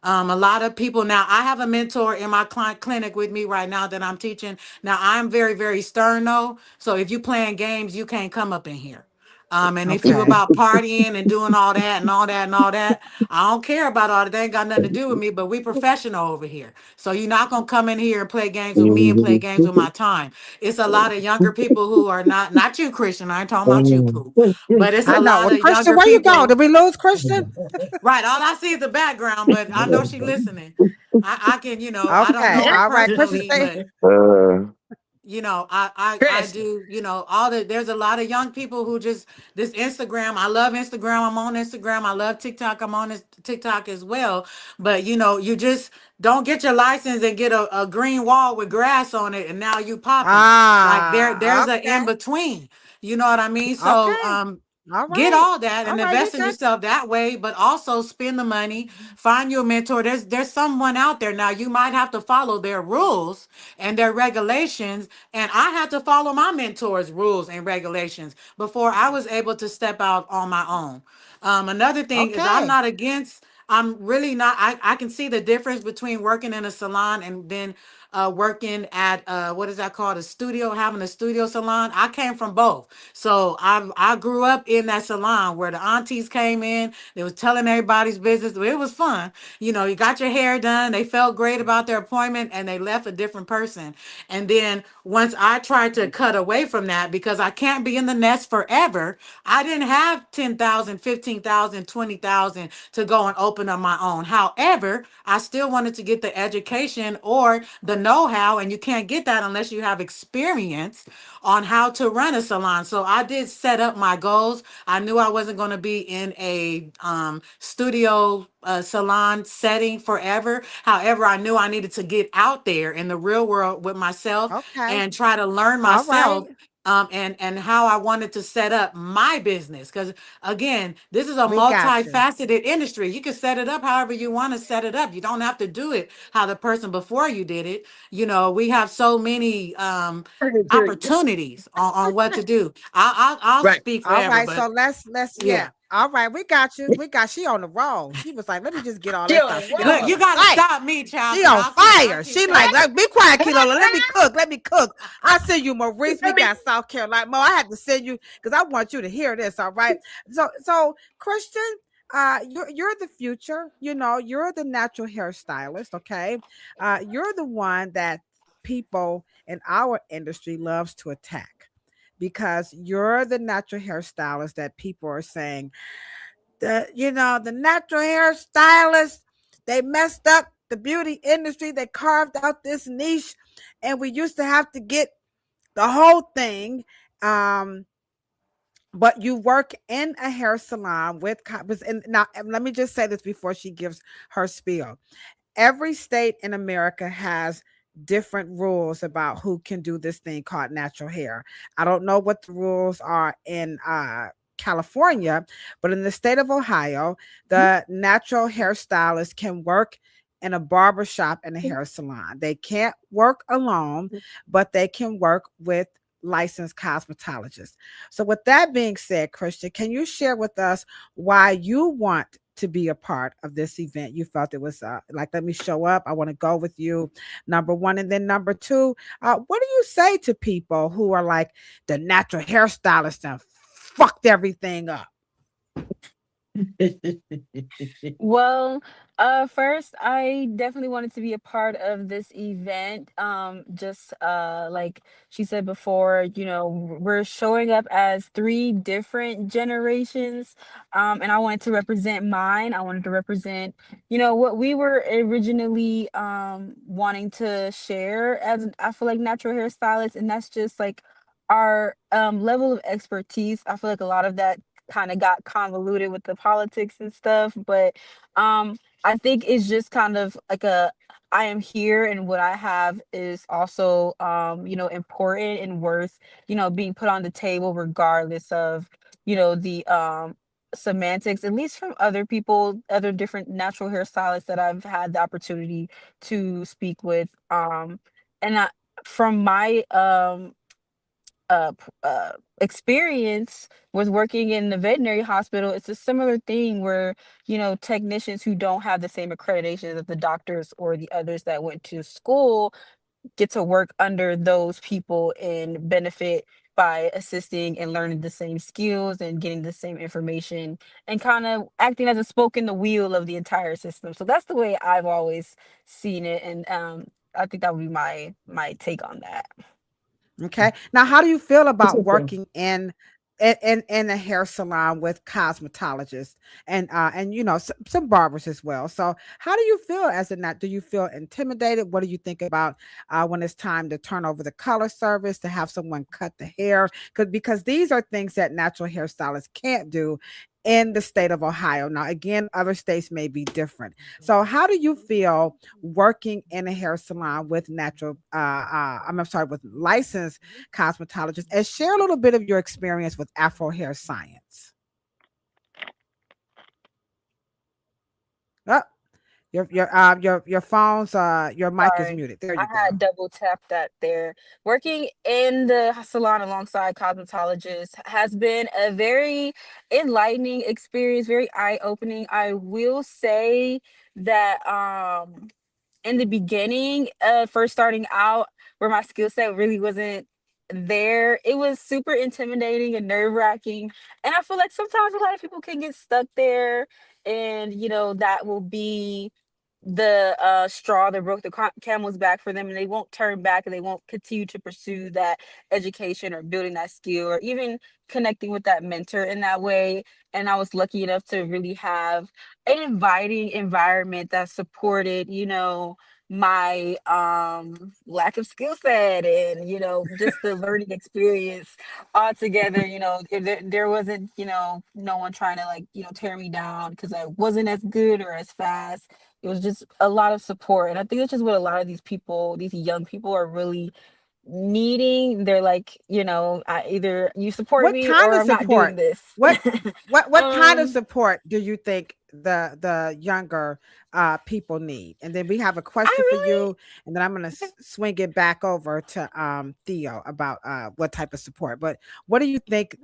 A lot of people now, I have a mentor in my clinic with me right now that I'm teaching. Now, I'm very, very stern though. So if you playing games, you can't come up in here. And if you Okay. about partying and doing all that and all that and all that, I don't care about all that. They ain't got nothing to do with me, but we professional over here. So you're not gonna come in here and play games with me and play games with my time. It's a lot of younger people who are not you, Christian. I ain't talking about you, Pooh. But it's I a know. lot Well, of Christian, younger where you go? people. Did we lose Christian? Right. All I see is the background, but I know she listening. I can, I don't Okay. know her All right. Christian, personally, stay. but Uh, I Christian. do, all the there's a lot of young people who just this Instagram. I love Instagram. I'm on Instagram. I love TikTok. I'm on this TikTok as well. But you just don't get your license and get a green wall with grass on it, and now you popping. Like there's an in Okay. between. You know what I mean? So Okay. All get right. all that All and right. You invest in got. yourself that way, but also spend the money, find your mentor. There's someone out there. Now you might have to follow their rules and their regulations, and I had to follow my mentor's rules and regulations before I was able to step out on my own. Another thing is, Okay. I'm really not, I can see the difference between working in a salon and then working at what is that called, a studio, having a studio salon. I came from both. So I grew up in that salon where the aunties came in, they was telling everybody's business. It was fun. You got your hair done, they felt great about their appointment, and they left a different person. And then once I tried to cut away from that, because I can't be in the nest forever, I didn't have 10,000, 15,000, 20,000 to go and open up my own. However, I still wanted to get the education or the know-how, and you can't get that unless you have experience on how to run a salon. So I did set up my goals. I knew I wasn't going to be in a studio salon setting forever. However, I knew I needed to get out there in the real world with myself Okay. and try to learn All right. myself and how I wanted to set up my business. Because again, this is a We got you. multifaceted industry. You can set it up however you want to set it up. You don't have to do it how the person before you did it. We have so many opportunities on what to do. I'll speak All forever, right, but so let's yeah. All right, we got you. She on the roll. She was like, let me just get all She this on out. the She getting Look, all you roll. gotta excited. stop me, child. She 'Cause on I'll fire. keep She like, talking. be quiet, Kelola. Let me cook. Let me cook. I send you Maurice. We got South Carolina. Mo, I had to send you because I want you to hear this. All right. So Christian, you're the future. You're the natural hairstylist. Okay. You're the one that people in our industry loves to attack because you're the natural hairstylist that people are saying the natural hairstylist, they messed up the beauty industry. They carved out this niche, and we used to have to get the whole thing. But you work in a hair salon and now let me just say this before she gives her spiel. Every state in America has different rules about who can do this thing called natural hair. I don't know what the rules are in California, but in the state of Ohio, the natural hairstylist can work in a barber shop and a hair salon. They can't work alone, but they can work with licensed cosmetologists. So, with that being said, Christian, can you share with us why you want to be a part of this event? You felt it was like, let me show up. I want to go with you. Number one. And then number two, what do you say to people who are like the natural hairstylist and fucked everything up? Well, first, I definitely wanted to be a part of this event. Just like she said before, we're showing up as three different generations. And I wanted to represent mine. I wanted to represent, what we were originally wanting to share as I feel like natural hairstylists, and that's just like our level of expertise. I feel like a lot of that kind of got convoluted with the politics and stuff, but I think it's just kind of like I am here and what I have is also important and worth being put on the table regardless of the semantics, at least from other people, other different natural hairstylists that I've had the opportunity to speak with, and from my experience with working in the veterinary hospital, it's a similar thing where technicians who don't have the same accreditation that the doctors or the others that went to school get to work under those people and benefit by assisting and learning the same skills and getting the same information and kind of acting as a spoke in the wheel of the entire system. So that's the way I've always seen it, and I think that would be my take on that. Okay. Now, how do you feel about working in a hair salon with cosmetologists and some barbers as well? So, how do you feel as a nat? Do you feel intimidated? What do you think about when it's time to turn over the color service to have someone cut the hair? Because these are things that natural hairstylists can't do in the state of Ohio. Now, again, other states may be different. So, how do you feel working in a hair salon with with licensed cosmetologists? And share a little bit of your experience with Afro hair science. Oh, your phone's your mic is Sorry, muted. There I you go. had double tapped that there. Working in the salon alongside cosmetologists has been a very enlightening experience, very eye-opening. I will say that in the beginning, first starting out, where my skill set really wasn't there, it was super intimidating and nerve-wracking. And I feel like sometimes a lot of people can get stuck there, and that will be the straw that broke the camel's back for them, and they won't turn back and they won't continue to pursue that education or building that skill or even connecting with that mentor in that way. And I was lucky enough to really have an inviting environment that supported my lack of skill set and just the learning experience altogether. There wasn't no one trying to like tear me down because I wasn't as good or as fast. It was just a lot of support. And I think that's just what a lot of these people, these young people, are really needing. They're like, either you support What me kind or of I'm not doing support? this. What kind of support do you think the younger people need? And then we have a question for you, and then I'm gonna swing it back over to Theo about what type of support. But what do you think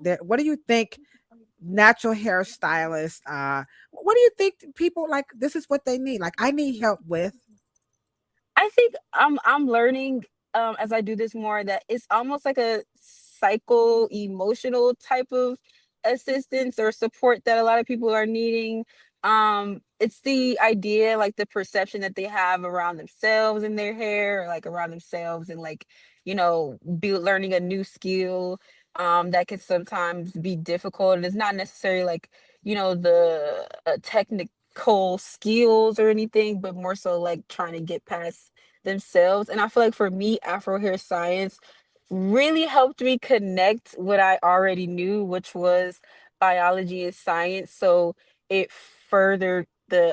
natural hairstylists, what do you think people like this is what they need? Like, I need help with. I think I'm learning as I do this more that it's almost like a psycho emotional type of assistance or support that a lot of people are needing. It's the idea, like the perception that they have around themselves and their hair, or like around themselves and like, be learning a new skill that can sometimes be difficult. And it's not necessarily like, the technical skills or anything, but more so like trying to get past themselves. And I feel like for me, Afro hair science really helped me connect what I already knew, which was biology and science. So it furthered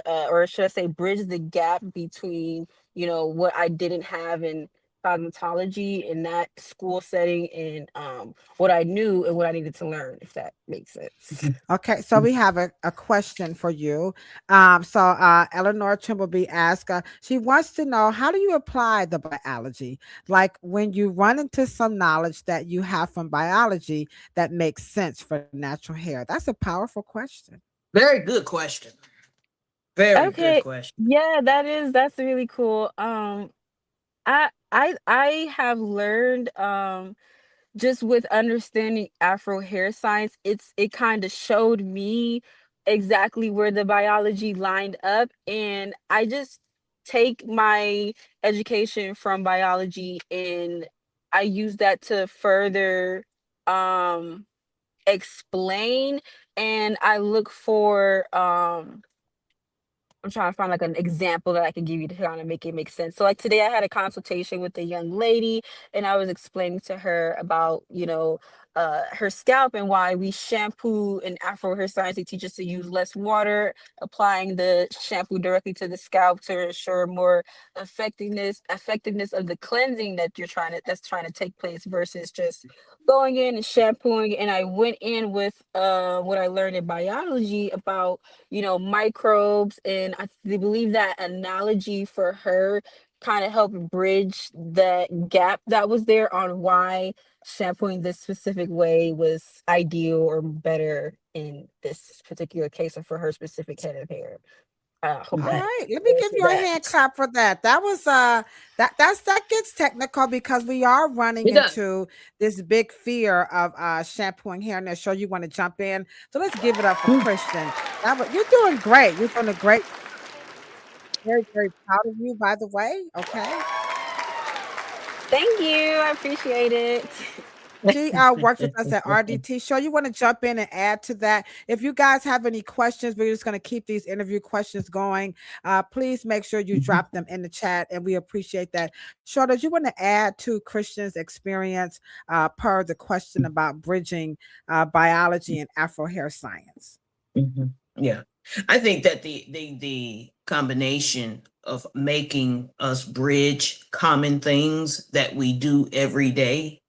or should I say, bridged the gap between, what I didn't have in cosmetology in that school setting and what I knew and what I needed to learn, if that makes sense. Okay, so we have a question for you. Eleanor Trimbleby asked, she wants to know, how do you apply the biology? Like when you run into some knowledge that you have from biology that makes sense for natural hair. That's a powerful question. Very good question. Very good Okay. question. Yeah, that's really cool. I have learned just with understanding Afro hair science, it kind of showed me exactly where the biology lined up, and I just take my education from biology and I use that to further explain, and I look for I'm trying to find like an example that I can give you to kind of make it make sense. So like today I had a consultation with a young lady and I was explaining to her about, her scalp and why we shampoo in Afro hair science. They teach us to use less water, applying the shampoo directly to the scalp to ensure more effectiveness of the cleansing that's trying to take place versus just going in and shampooing. And I went in with what I learned in biology about microbes. And I believe that analogy for her kind of helped bridge that gap that was there on why shampooing this specific way was ideal or better in this particular case or for her specific head of hair. Hope All that right, let me give you a hand answers clap for that. That was that gets technical because we are running It does. into this big fear of shampooing hair. And show you want to jump in, so let's give it up for Christian. You're doing great. You're doing a great. Very, very proud of you, by the way. Okay. Thank you. I appreciate it. She works with us at RDT Show. You want to jump in and add to that? If you guys have any questions, we're just going to keep these interview questions going. Please make sure you drop them in the chat, and we appreciate that. Shorta, do you want to add to Christian's experience per the question about bridging biology and Afro hair science? Yeah, I think that the combination of making us bridge common things that we do every day,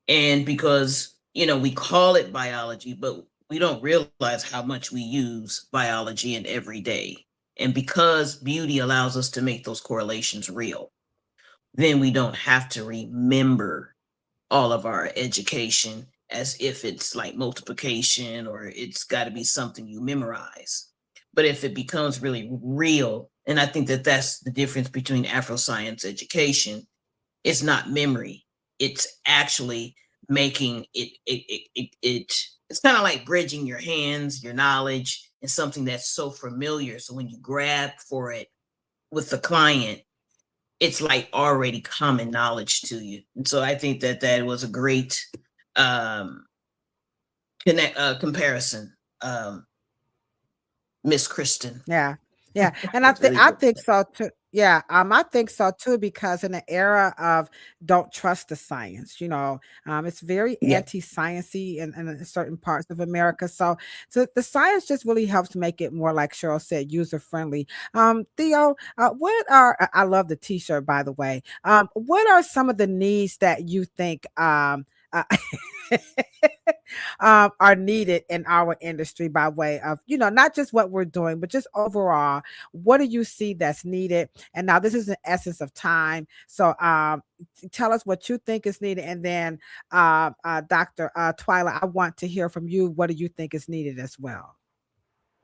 and because we call it biology, but we don't realize how much we use biology in every day, and because beauty allows us to make those correlations real, then we don't have to remember all of our education as if it's like multiplication or it's got to be something you memorize. But if it becomes really real, and I think that that's the difference between Afro science education, it's not memory. It's actually making it's kind of like bridging your hands, your knowledge, and something that's so familiar. So when you grab for it with the client, it's like already common knowledge to you. And so I think that was a great comparison, Miss Kristen. Yeah, and I think so too. Yeah, I think so too, because in the era of don't trust the science, it's very Yeah. anti-sciencey in certain parts of America. So the science just really helps make it more, like Cheryl said, user friendly. Theo, I love the T-shirt, by the way. What are some of the needs that you think uh, are needed in our industry by way of, not just what we're doing, but just overall, what do you see that's needed? And now this is an essence of time. So tell us what you think is needed. And then Dr. Twyla, I want to hear from you. What do you think is needed as well?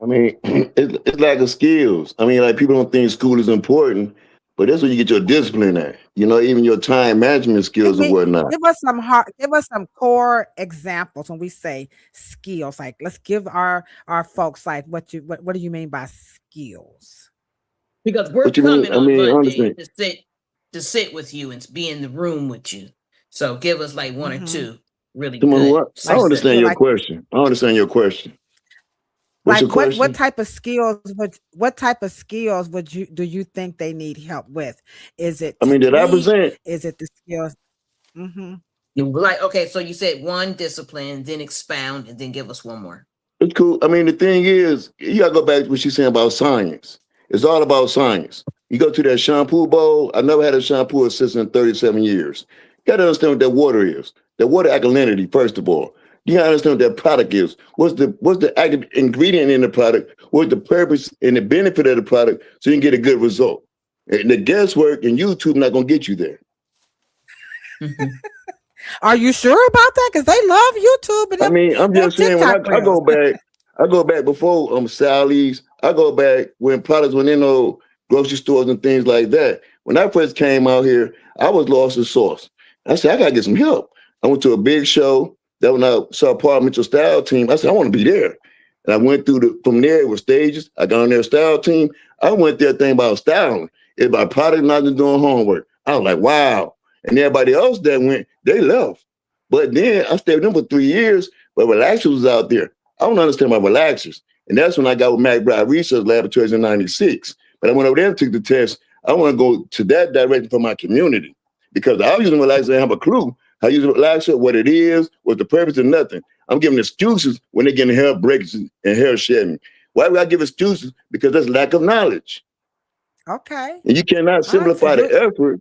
I mean, it's lack of skills. I mean, like people don't think school is important, but that's where you get your discipline at. Even your time management Give skills and me whatnot. give us some core examples when we say skills. Like, let's give our folks like what do you mean by skills? Because we're What you mean? coming I on mean, Monday honestly, to sit with you and be in the room with you. So give us like one or Mm-hmm. two really someone who good I don't Like specific. understand skill, your question. I don't understand your question. What's like your what question? type of skills would you think they need help with? Is it I mean, did I technique? present? Is it the skills? Mm-hmm. Like, okay, so you said one discipline, then expound, and then give us one more. It's cool. I mean, the thing is, you gotta go back to what she's saying about science. It's all about science. You go to that shampoo bowl. I never had a shampoo assistant in 37 years. You gotta understand what that water is. That water alkalinity, first of all. You gotta understand what that product is. What's the active ingredient in the product? What's the purpose and the benefit of the product so you can get a good result? And the guesswork and YouTube not gonna get you there. Are you sure about that? Because they love YouTube and I mean, I'm them just saying when TikTok I reels. go back, I go back before Sally's. I go back when products went in those grocery stores and things like that. When I first came out here, I was lost in sauce. I said, I gotta get some help. I went to a big show. That when I saw Paul Mitchell style team, I said, I want to be there. And I went from there with stages. I got on their style team. I went there thinking about styling. It's about product, not just doing homework. I was like, wow. And everybody else that went, they left. But then I stayed with them for 3 years, but relaxers was out there. I don't understand my relaxers. And that's when I got with McBride Research Laboratories in 96. But I went over there and took the test. I want to go to that direction for my community because I was using relaxers, I didn't have a clue. I use a relaxer, what it is, what the purpose, and nothing. I'm giving excuses when they're getting hair breaks and hair shedding. Why would I give excuses? Because that's lack of knowledge. Okay. And you cannot All right. So simplify the effort.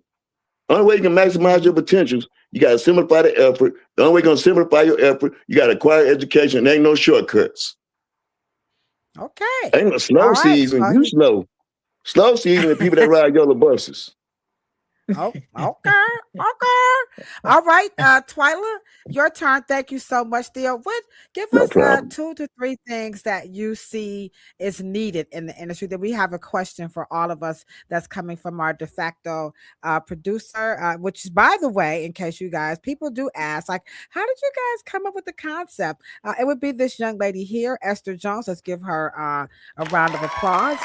Only way you can maximize your potentials, you got to simplify the effort. The only way you're going to simplify your effort, you got to acquire education. There ain't no shortcuts. okay. Ain't no All slow right. season. You slow. Slow season the people that ride yellow buses. Oh, okay. All right, Twyla, your turn. Thank you so much, Theo. Give No us problem. 2 to 3 things that you see is needed in the industry. That we have a question for all of us that's coming from our de facto producer, which is, by the way, in case you guys, people do ask, like, how did you guys come up with the concept? It would be this young lady here, Esther Jones. Let's give her a round of applause.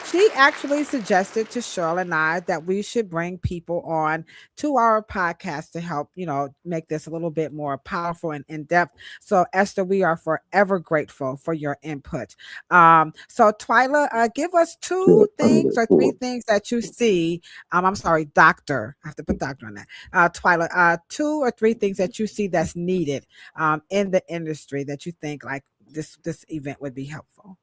She actually suggested to Cheryl and I that we should bring people on to our podcast to help, make this a little bit more powerful and in depth. So, Esther, we are forever grateful for your input. So, Twyla, give us Sure, 2 things or 3 things that you see. I'm sorry, doctor. I have to put doctor on that. Twyla, 2 or 3 things that you see that's needed in the industry that you think like this event would be helpful.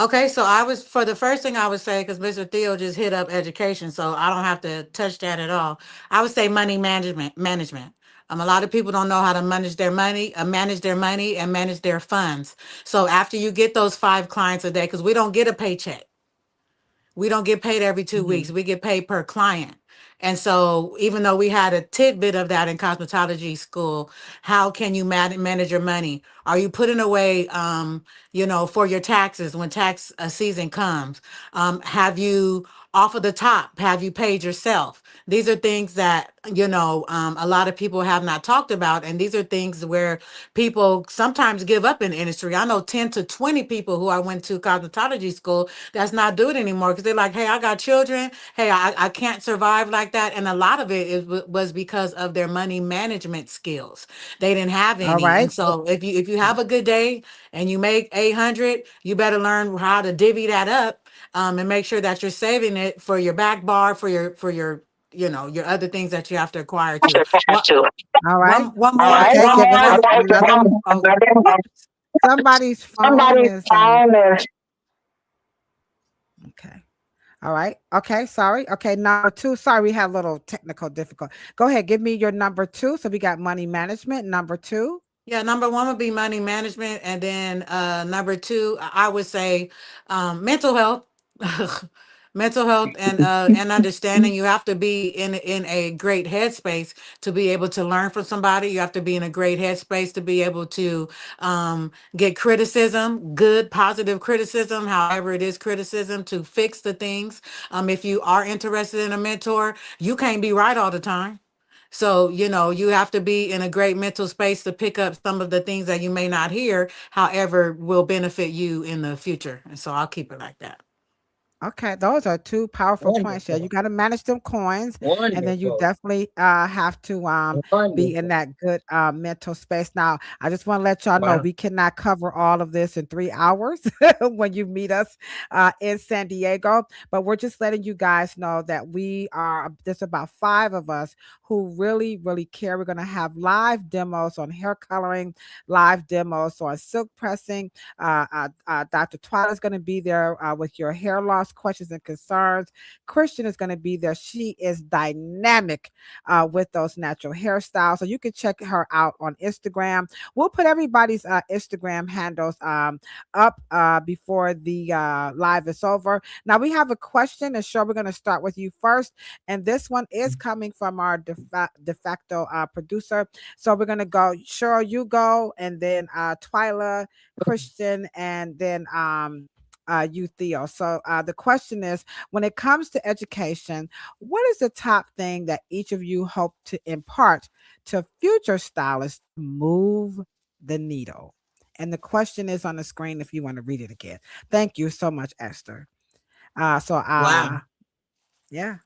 Okay, so for the first thing I would say, because Mr. Theo just hit up education, so I don't have to touch that at all. I would say money management. A lot of people don't know how to manage their money, and manage their funds. So after you get those 5 clients a day, because we don't get a paycheck. We don't get paid every 2 weeks. We get paid per client. And so even though we had a tidbit of that in cosmetology school, how can you manage your money? Are you putting away, for your taxes when tax season comes? Have you off of the top, have you paid yourself? These are things that, a lot of people have not talked about. And these are things where people sometimes give up in the industry. I know 10 to 20 people who I went to cosmetology school that's not doing it anymore because they're like, hey, I got children. Hey, I can't survive like that. And a lot of it was because of their money management skills. They didn't have All any. right. And so if you have a good day and you make 800, you better learn how to divvy that up and make sure that you're saving it for your back bar, for your your other things that you have to acquire too. All right. One more. Okay, giving us another. Oops. Somebody's phone is okay. All right. Okay. Sorry. Okay. Number 2. Sorry, we had a little technical difficulty. Go ahead. Give me your number 2. So we got money management. Number 2. Yeah, number 1 would be money management, and then number 2, I would say mental health. Mental health and understanding. You have to be in a great headspace to be able to learn from somebody. You have to be in a great headspace to be able to get criticism, good positive criticism, however it is criticism, to fix the things. If you are interested in a mentor, you can't be right all the time. So, you have to be in a great mental space to pick up some of the things that you may not hear, however, will benefit you in the future. And so I'll keep it like that. Okay, those are 2 powerful points. Yeah, you got to manage them coins, and then you definitely have to be in that good mental space. Now, I just want to let y'all know we cannot cover all of this in 3 hours when you meet us in San Diego, but we're just letting you guys know that there's about 5 of us who really, really care. We're going to have live demos on hair coloring, live demos on silk pressing. Dr. Twyla is going to be there with your hair loss questions and concerns. Christian is going to be there. She is dynamic with those natural hairstyles. So you can check her out on Instagram. We'll put everybody's Instagram handles up before the live is over. Now we have a question, and sure, we're going to start with you first. And this one is coming from our de facto producer. So we're going to go, Cheryl, you go, and then Twyla, Christian, and then you, Theo. So the question is, when it comes to education, what is the top thing that each of you hope to impart to future stylists to move the needle? And the question is on the screen if you want to read it again. Thank you so much, Esther. Wow. Yeah.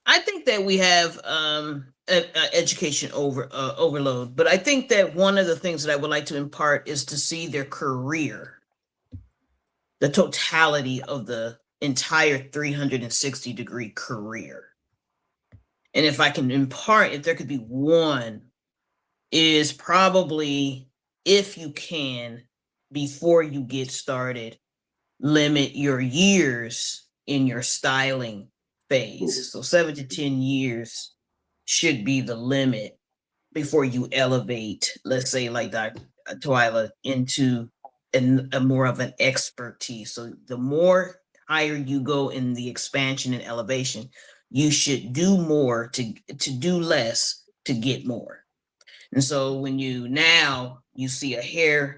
I think that we have education overload, but I think that one of the things that I would like to impart is to see their career, the totality of the entire 360-degree career. And if I can impart, if there could be one, is probably, if you can, before you get started, limit your years in your styling phase. So 7 to 10 years should be the limit before you elevate, let's say like Dr. Twyla, into a more of an expertise. So the more higher you go in the expansion and elevation, you should do more to do less to get more. And so when you see a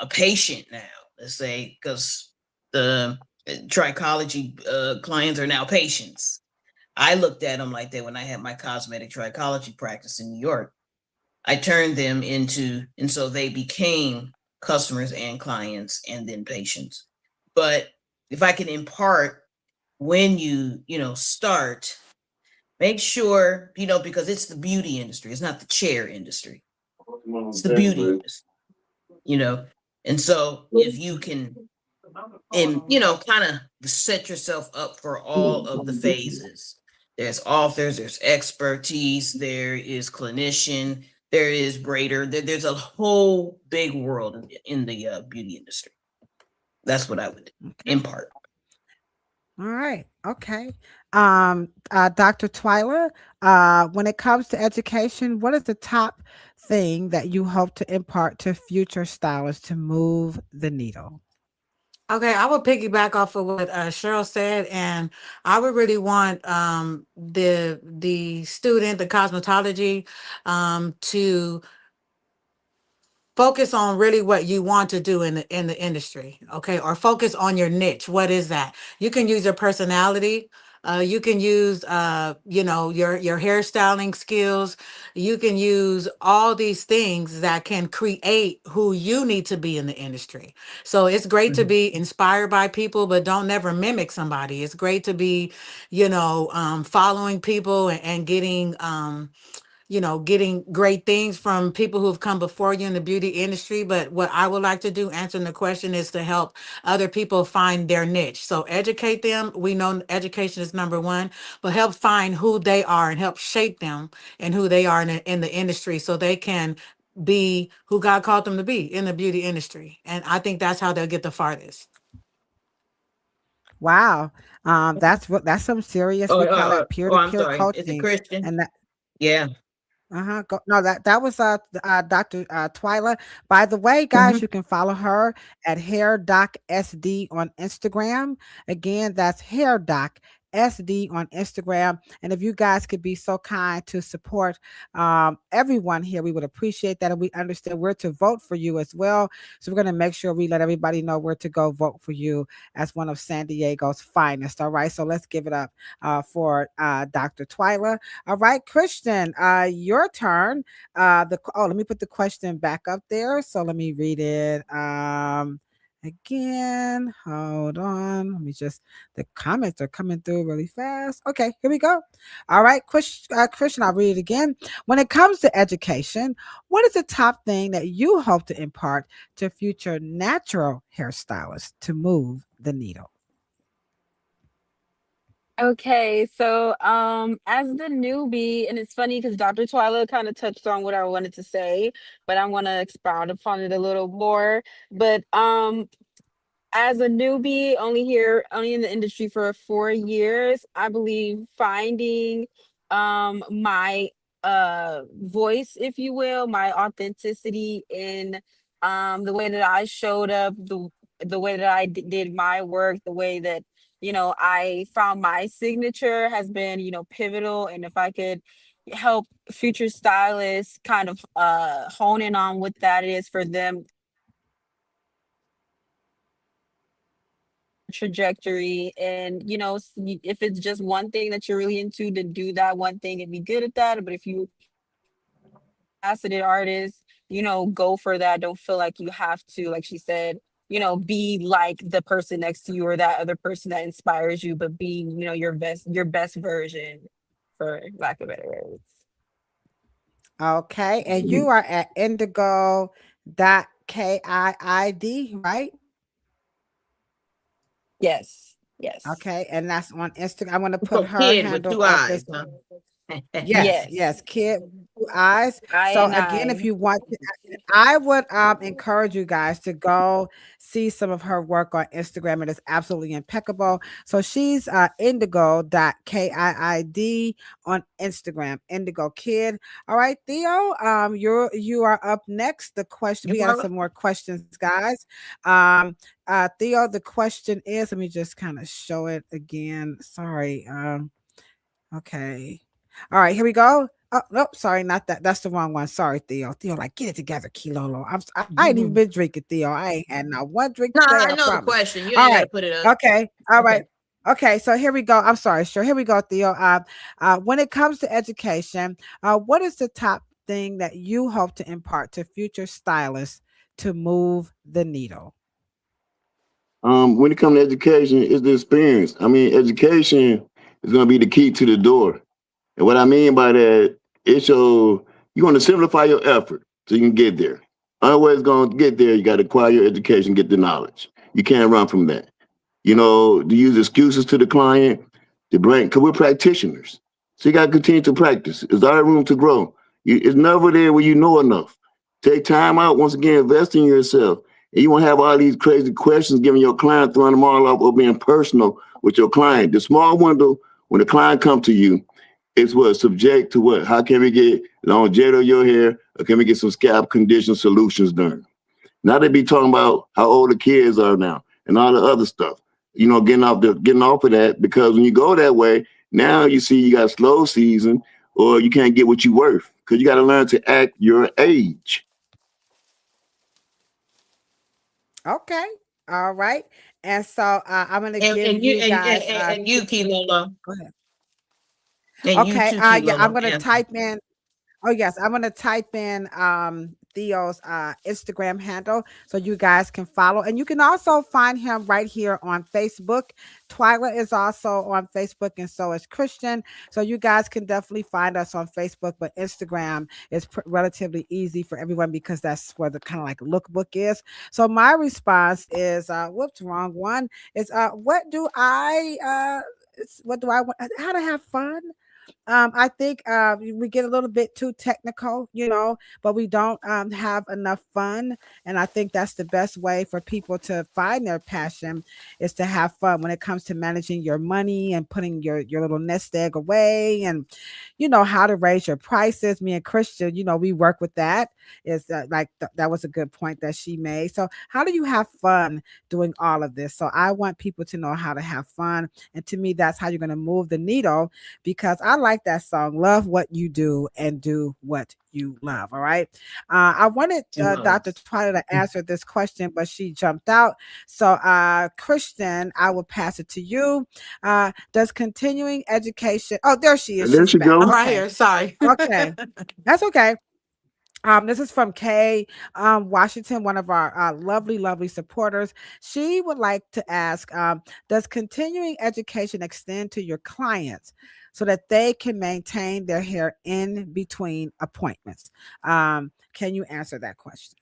patient now, let's say, because the trichology clients are now patients. I looked at them like that when I had my cosmetic trichology practice in New York. I turned them into, and so they became customers and clients and then patients. But if I can impart, when you start, make sure, because it's the beauty industry, it's not the chair industry. It's the beauty industry, and so if you can, and kind of set yourself up for all of the phases. There's authors, there's expertise, there is clinician, there is braider, there's a whole big world in the beauty industry. That's what I would impart. All right. Okay. Dr. Twyla, when it comes to education, what is the top thing that you hope to impart to future stylists to move the needle? Okay, I would piggyback off of what Cheryl said, and I would really want the student, the cosmetology, to focus on really what you want to do in the industry, okay? Or focus on your niche. What is that? You can use your personality. You can use, your hairstyling skills. You can use all these things that can create who you need to be in the industry. So it's great to be inspired by people, but don't never mimic somebody. It's great to be, following people and getting, getting great things from people who've come before you in the beauty industry. But what I would like to do, answering the question, is to help other people find their niche. So educate them. We know education is number one, but help find who they are and help shape them and who they are in the industry so they can be who God called them to be in the beauty industry. And I think that's how they'll get the farthest. Wow. That's some serious, we call that I'm peer-to-peer sorry. Is it coaching. Christian? And that Yeah. No, that was Dr. Twyla. By the way, guys, you can follow her at HairDocSD on Instagram. Again, that's HairDocSD on Instagram. And if you guys could be so kind to support everyone here, we would appreciate that. And we understand where to vote for you as well. So we're going to make sure we let everybody know where to go vote for you as one of San Diego's finest. All right. So let's give it up for Dr. Twyla. All right, Christian, your turn. Let me put the question back up there. So let me read it again. Hold on. The comments are coming through really fast. Okay, here we go. All right, Christian, I'll read it again. When it comes to education, what is the top thing that you hope to impart to future natural hairstylists to move the needle? Okay, so as the newbie, and it's funny because Dr. Twyla kind of touched on what I wanted to say, but I want to expound upon it a little more. But as a newbie, only in the industry for 4 years, I believe finding my voice, if you will, my authenticity in the way that I showed up, the way that I did my work, the way that I found my signature has been pivotal. And if I could help future stylists kind of hone in on what that is for them, trajectory, and if it's just one thing that you're really into, then do that one thing and be good at that. But if you faceted artist, go for that. Don't feel like you have to, like she said, be like the person next to you or that other person that inspires you, but be your best version, for lack of better words. Okay, and you are at indigo.kiid, right? Yes. Okay, and that's on Instagram. I'm going to put So her kid with handle 2 up eyes, as huh? yes, kid with 2 eyes. So again, if I you want to, I would encourage you guys to go see some of her work on Instagram. It is absolutely impeccable. So she's indigo.kiid on Instagram, Indigo Kid. All right, Theo, you are up next. The question, we got some more questions, guys. Theo, the question is, let me just kind of show it again. Sorry. Okay. All right, here we go. Oh, nope, sorry, not that. That's the wrong one. Sorry, Theo. Theo, like, get it together, Kilolo. I ain't even been drinking, Theo. I ain't had not one drink No, today, I I know the promise. question. You All ain't got to right. put it up. Okay. All right. Okay, so here we go. I'm sorry, sure. Here we go, Theo. When it comes to education, what is the top thing that you hope to impart to future stylists to move the needle? When it comes to education, it's the experience. I mean, education is going to be the key to the door. And what I mean by that, you want to simplify your effort so you can get there. Always going to get there, you got to acquire your education, get the knowledge. You can't run from that. To use excuses to the client, because we're practitioners. So you got to continue to practice. There's always room to grow. It's never there where you know enough. Take time out, once again, invest in yourself. And you won't have all these crazy questions giving your client, throwing them all up, or being personal with your client. The small window, when the client comes to you, it's subject to what? How can we get longevity of your hair, or can we get some scalp condition solutions done? Now they be talking about how old the kids are now and all the other stuff. Getting off of that, because when you go that way, now you see you got a slow season, or you can't get what you worth, because you got to learn to act your age. Okay. All right. And so I'm going to give And you you guys. and you, Kilolo. Go ahead. And you Okay. too, Yeah, I'm Kilolo. going to type in. Oh yes, I'm going to type in Theo's Instagram handle so you guys can follow. And you can also find him right here on Facebook. Twyla is also on Facebook, and so is Christian. So you guys can definitely find us on Facebook, but Instagram is relatively easy for everyone because that's where the kind of like lookbook is. So my response is, whoops, wrong one. Is what do I want? How to have fun? I think we get a little bit too technical, but we don't have enough fun. And I think that's the best way for people to find their passion is to have fun when it comes to managing your money and putting your little nest egg away and, how to raise your prices. Me and Christian, we work with that. Is that was a good point that she made. So how do you have fun doing all of this? So I want people to know how to have fun. And to me, that's how you're going to move the needle, because I like that song, love what you do and do what you love. All right. I wanted Dr. Twyla to answer this question, but she jumped out. So Christian, I will pass it to you. Does continuing education, there she is. There she goes. I'm right here. Sorry. Okay. That's okay. This is from Kay Washington, one of our lovely supporters. She would like to ask, does continuing education extend to your clients so that they can maintain their hair in between appointments? Can you answer that question?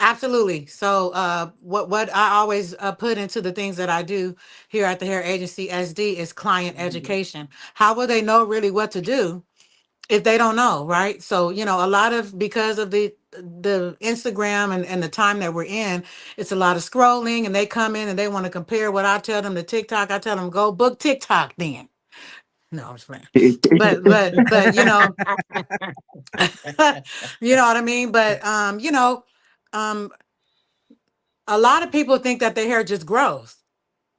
Absolutely. So what I always put into the things that I do here at the Hair Agency SD is client education. How will they know really what to do if they don't know, right? So, a lot of, because of the Instagram and the time that we're in, it's a lot of scrolling, and they come in and they want to compare what I tell them to TikTok. I tell them, go book TikTok then. No, I'm just playing. but you know what I mean? But a lot of people think that their hair just grows.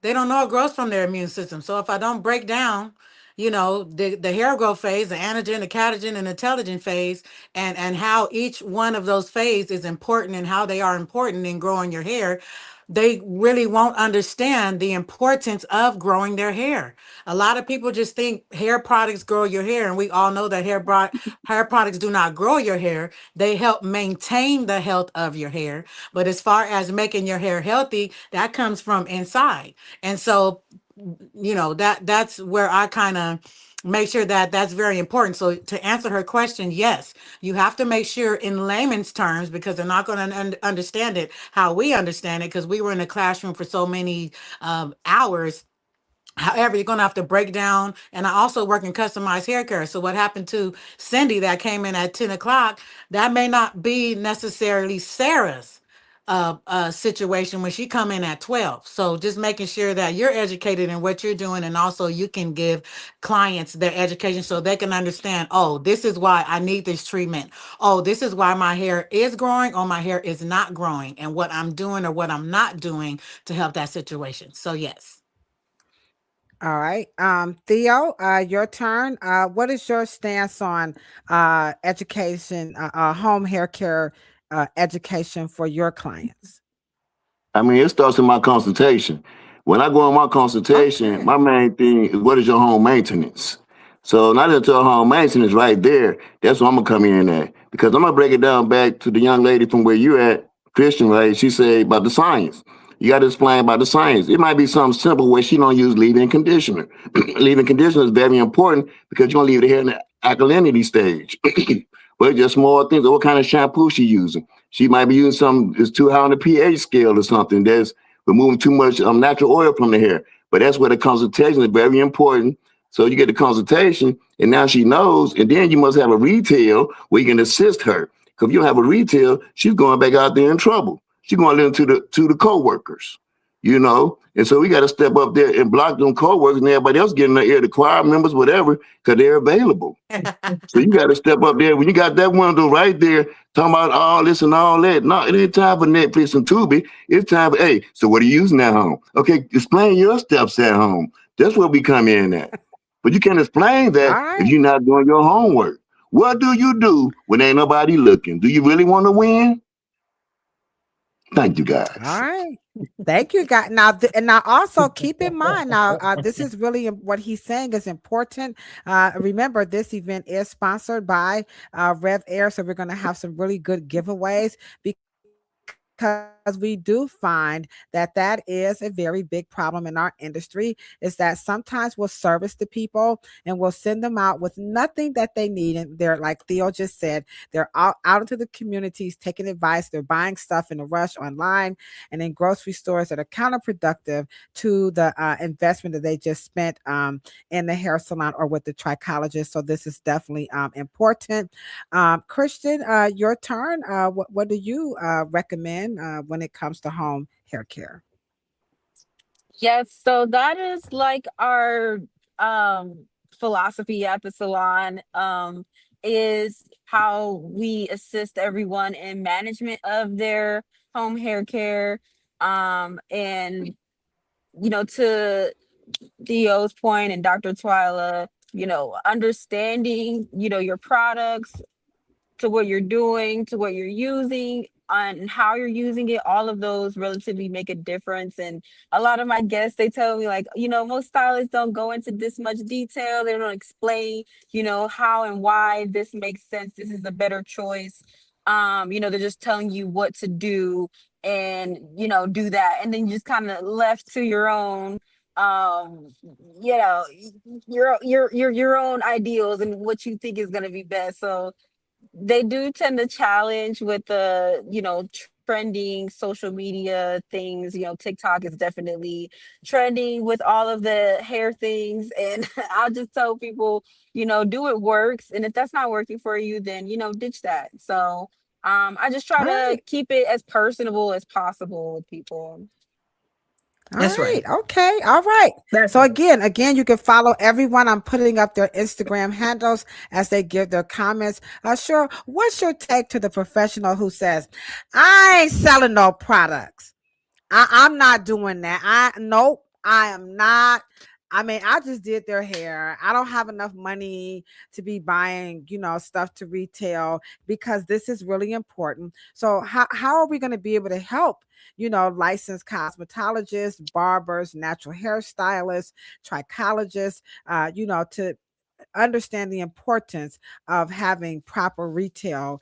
They don't know it grows from their immune system. So if I don't break down, the hair growth phase, the anagen, the catagen, and the telogen phase, and how each one of those phases is important and how they are important in growing your hair, they really won't understand the importance of growing their hair. A lot of people just think hair products grow your hair, and we all know that hair products do not grow your hair. They help maintain the health of your hair. But as far as making your hair healthy, that comes from inside. And so, that's where I kind of make sure that that's very important. So to answer her question, yes, you have to make sure in layman's terms, because they're not going to understand it how we understand it, because we were in the classroom for so many hours. However, you're going to have to break down. And I also work in customized hair care. So what happened to Cindy that came in at 10 o'clock, that may not be necessarily Sarah's situation when she come in at 12. So just making sure that you're educated in what you're doing, and also you can give clients their education so they can understand, oh, this is why I need this treatment. Oh, this is why my hair is growing or my hair is not growing, and what I'm doing or what I'm not doing to help that situation. So yes. All right. Theo, your turn. What is your stance on education, home hair care education for your clients? I mean, it starts in my consultation. When I go on my consultation, my main thing is, what is your home maintenance? So not until home maintenance right there, that's what I'm gonna come in at. Because I'm gonna break it down back to the young lady from where you at, Christian, right? She said about the science. You got to explain about the science. It might be something simple where she don't use leave-in conditioner. Leave-in conditioner is very important because you're gonna leave the hair in the alkalinity stage. But just small things. What kind of shampoo she using? She might be using something that's too high on the pH scale or something that's removing too much natural oil from the hair. But that's where the consultation is very important. So you get the consultation, and now she knows, and then you must have a retail where you can assist her. Because if you don't have a retail, she's going back out there in trouble. She's going to listen to the co-workers, And so we got to step up there and block them co-workers and everybody else getting their ear, the choir members, whatever, because they're available. So you got to step up there. When you got that window right there, talking about all this and all that. No, it ain't time for Netflix and Tubi. It's time for, hey, so what are you using at home? Okay, explain your steps at home. That's where we come in at. But you can't explain that if you're not doing your homework. What do you do when ain't nobody looking? Do you really want to win? Thank you, guys. All right. Thank you, guys. Now, and now also keep in mind now, this is really what he's saying is important. Remember, this event is sponsored by RevAir, so we're going to have some really good giveaways because we do find that that is a very big problem in our industry, is that sometimes we'll service the people and we'll send them out with nothing that they need. And they're, like Theo just said, they're out into the communities taking advice. They're buying stuff in a rush online and in grocery stores that are counterproductive to the investment that they just spent in the hair salon or with the trichologist. So this is definitely important. Christian, your turn. What do you recommend when it comes to home hair care? Yes, so that is like our philosophy at the salon, is how we assist everyone in management of their home hair care. And to Theo's point and Dr. Twyla, understanding, your products, to what you're doing, to what you're using, and how you're using it, all of those relatively make a difference. And a lot of my guests, they tell me, like, most stylists don't go into this much detail. They don't explain, how and why this makes sense. This is a better choice. They're just telling you what to do and, do that. And then you just kind of left to your own your own ideals and what you think is going to be best. So they do tend to challenge with the trending social media things. TikTok is definitely trending with all of the hair things, and I'll just tell people, do it works, and if that's not working for you, then ditch that. So I just try to keep it as personable as possible with people. That's right. Okay. All right. So again, you can follow everyone. I'm putting up their Instagram handles as they give their comments. Sure. What's your take to the professional who says, I ain't selling no products? I'm not doing that. Nope, I am not. I mean, I just did their hair. I don't have enough money to be buying, stuff to retail, because this is really important. So how are we going to be able to help, licensed cosmetologists, barbers, natural hairstylists, trichologists, to understand the importance of having proper retail,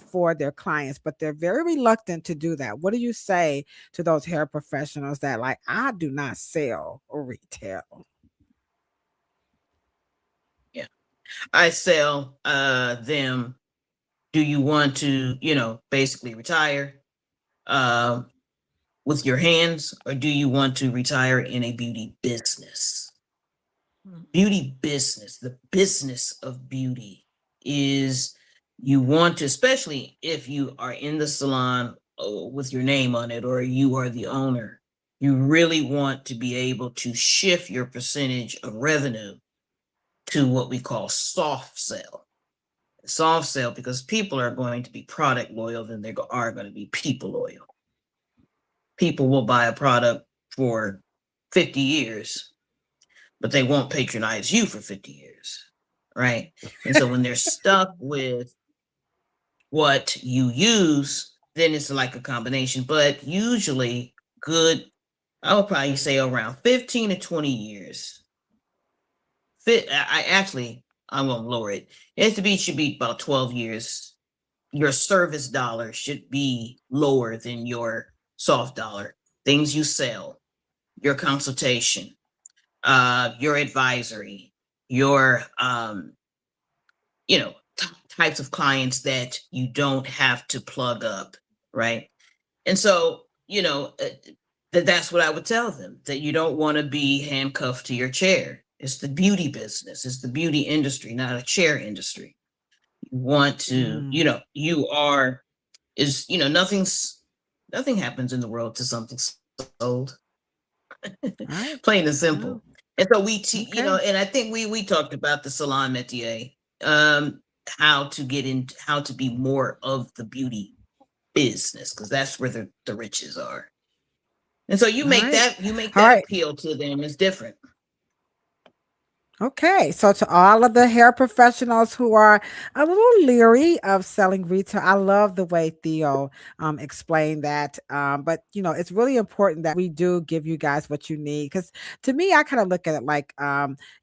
for their clients, but they're very reluctant to do that. What do you say to those hair professionals that, like, I do not sell or retail? Yeah, I sell them. Do you want to, basically retire with your hands, or do you want to retire in a beauty business? Beauty business, the business of beauty, is you want to, especially if you are in the salon with your name on it, or you are the owner, you really want to be able to shift your percentage of revenue to what we call soft sell. Soft sell, because people are going to be product loyal than they are going to be people loyal. People will buy a product for 50 years, but they won't patronize you for 50 years, right? And so when they're stuck with what you use, then it's like a combination. But usually good, I would probably say around 15 to 20 years. I'm going to lower it. It should be about 12 years. Your service dollar should be lower than your soft dollar. Things you sell, your consultation, your advisory, your types of clients that you don't have to plug up, right? And so that's what I would tell them, that you don't want to be handcuffed to your chair. It's the beauty business, it's the beauty industry, not a chair industry. You want to, nothing happens in the world to something sold. Plain and simple. And so and I think we talked about the salon métier, how to be more of the beauty business, because that's where the riches are. And so you make that appeal to them is different. Okay, so to all of the hair professionals who are a little leery of selling retail, I love the way Theo explained that. But it's really important that we do give you guys what you need. Because to me, I kind of look at it like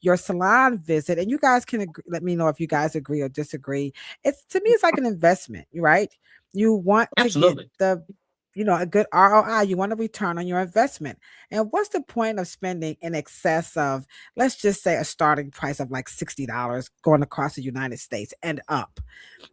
your salon visit, and you guys can let me know if you guys agree or disagree. It's to me, it's like an investment, right? You want to get Absolutely. a good ROI. You want a return on your investment. And what's the point of spending in excess of, let's just say, a starting price of like $60 going across the United States and up?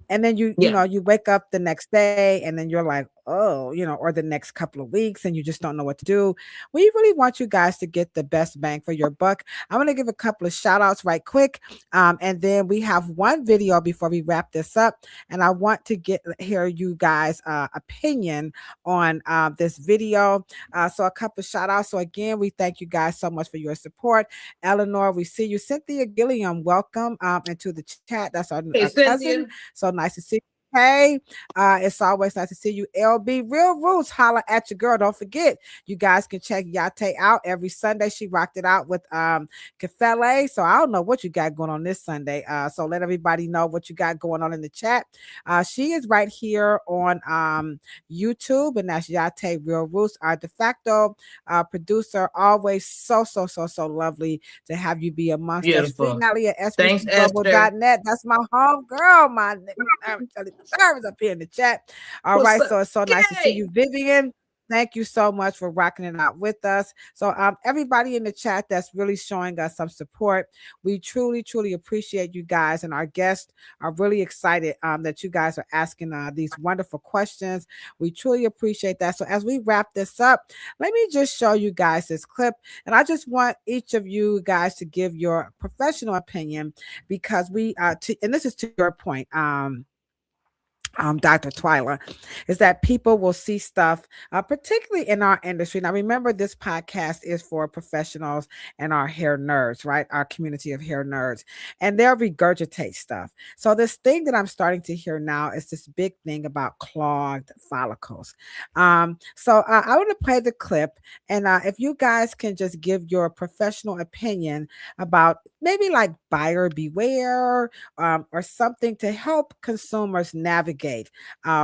And then Yeah. you wake up the next day and then you're like, oh, or the next couple of weeks and you just don't know what to do. We really want you guys to get the best bang for your buck. I'm going to give a couple of shout outs right quick. And then we have one video before we wrap this up. And I want to hear you guys opinion on this video. So a couple of shout outs. So again, we thank you guys so much for your support. Eleanor, we see you. Cynthia Gilliam, welcome into the chat. That's our Hey, cousin. Cynthia. So nice to see you. Hey, it's always nice to see you. LB Real Roots, holla at your girl. Don't forget, you guys can check Yate out every Sunday. She rocked it out with Kefele. So I don't know what you got going on this Sunday. So let everybody know what you got going on in the chat. She is right here on YouTube, and that's Yate Real Roots, our de facto producer. Always so lovely to have you be amongst us. Free Natalie at SBCglobal.net. That's my home girl, my service up here in the chat. All right, so it's so nice to see you, Vivian. Thank you so much for rocking it out with us. So everybody in the chat that's really showing us some support, we truly appreciate you guys, and our guests are really excited that you guys are asking these wonderful questions. We truly appreciate that. So as we wrap this up, let me just show you guys this clip, and I just want each of you guys to give your professional opinion, because and this is to your point, Dr. Twyla, is that people will see stuff, particularly in our industry. Now, remember, this podcast is for professionals and our hair nerds, right? Our community of hair nerds, and they'll regurgitate stuff. So this thing that I'm starting to hear now is this big thing about clogged follicles. So I want to play the clip, and if you guys can just give your professional opinion about maybe like buyer beware, or something to help consumers navigate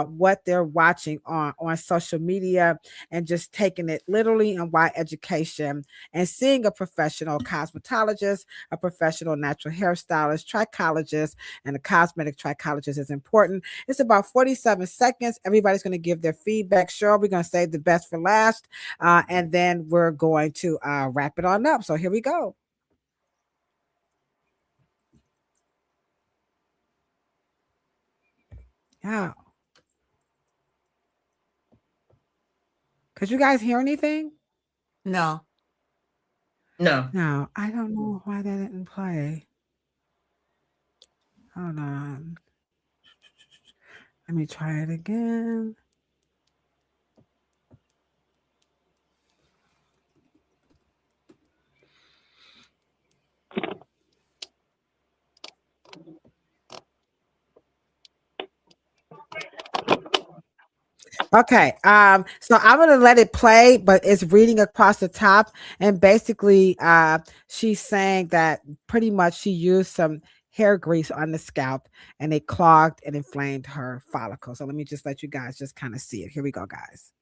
what they're watching on social media, and just taking it literally, and why education and seeing a professional cosmetologist, a professional natural hairstylist, trichologist, and a cosmetic trichologist is important. It's about 47 seconds. Everybody's going to give their feedback. Cheryl, we're going to save the best for last, and then we're going to wrap it on up. So here we go. Yeah. Could you guys hear anything? No. No, I don't know why that didn't play. Hold on. Let me try it again. Okay. So I'm gonna let it play, but it's reading across the top, and basically she's saying that pretty much she used some hair grease on the scalp and it clogged and inflamed her follicle. So let me just let you guys just kind of see it. Here we go, guys.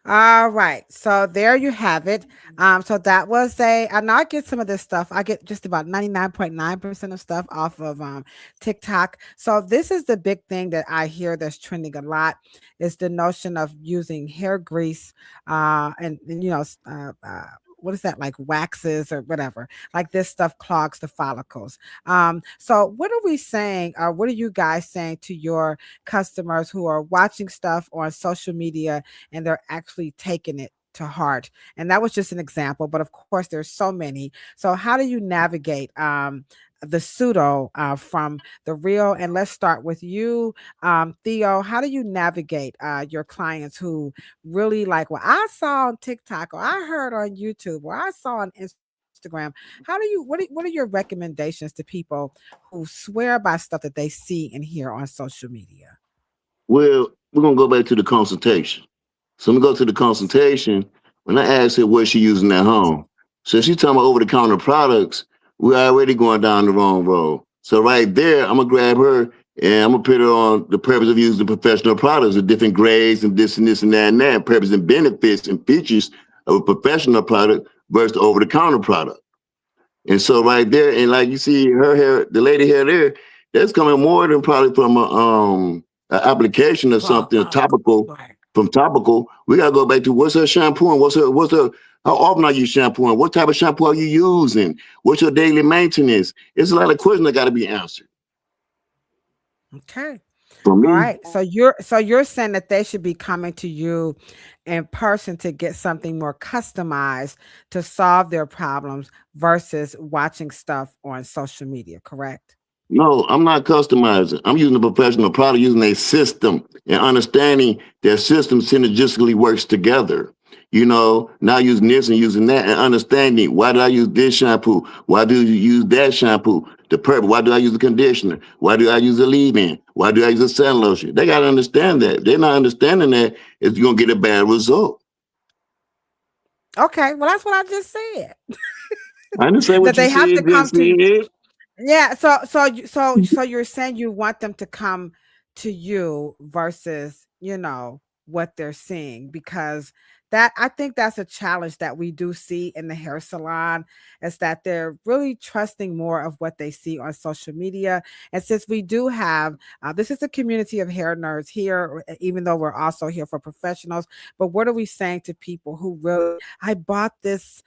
All right. So there you have it. So that was and I get some of this stuff. I get just about 99.9% of stuff off of TikTok. So this is the big thing that I hear that's trending a lot, is the notion of using hair grease and what is that, like waxes or whatever, like this stuff clogs the follicles. So what are we saying, or what are you guys saying to your customers who are watching stuff on social media and they're actually taking it to heart? And that was just an example, but of course there's so many. So how do you navigate the pseudo from the real? And let's start with you, Theo. How do you navigate your clients who really like what I saw on TikTok, or I heard on YouTube, or I saw on Instagram? How do you, what are your recommendations to people who swear by stuff that they see and hear on social media? Well, we're gonna go back to the consultation. So we go to the consultation. When I asked her what she using at home, so if she's talking about over-the-counter products, we're already going down the wrong road. So right there, I'm gonna grab her and I'm gonna put her on the purpose of using professional products of different grades and this and this and that and that, purpose and benefits and features of a professional product versus the over-the-counter product. And so right there, and like you see her hair, the lady hair there, that's coming more than probably from a application or something, a topical. Right. From topical, we gotta go back to what's her shampoo and what's her how often are you shampooing? What type of shampoo are you using? What's your daily maintenance? It's a lot of questions that got to be answered. Okay. For All me, right. So you're saying that they should be coming to you in person to get something more customized to solve their problems versus watching stuff on social media, correct? no, I'm not customizing. I'm using a professional product, using a system and understanding that system synergistically works together. You know, not using this and using that and understanding why did I use this shampoo? Why do you use that shampoo? The purpose. Why do I use the conditioner? Why do I use a leave-in? Why do I use a sun lotion? They got to understand that. If they're not understanding that, it's going to get a bad result. Okay. Well, that's what I just said. I didn't say That what you they have to said, come just to. said. Yeah. So you're saying you want them to come to you versus, what they're seeing, because that, I think that's a challenge that we do see in the hair salon, is that they're really trusting more of what they see on social media. And since we do have, this is a community of hair nerds here, even though we're also here for professionals. But what are we saying to people who really, I bought this,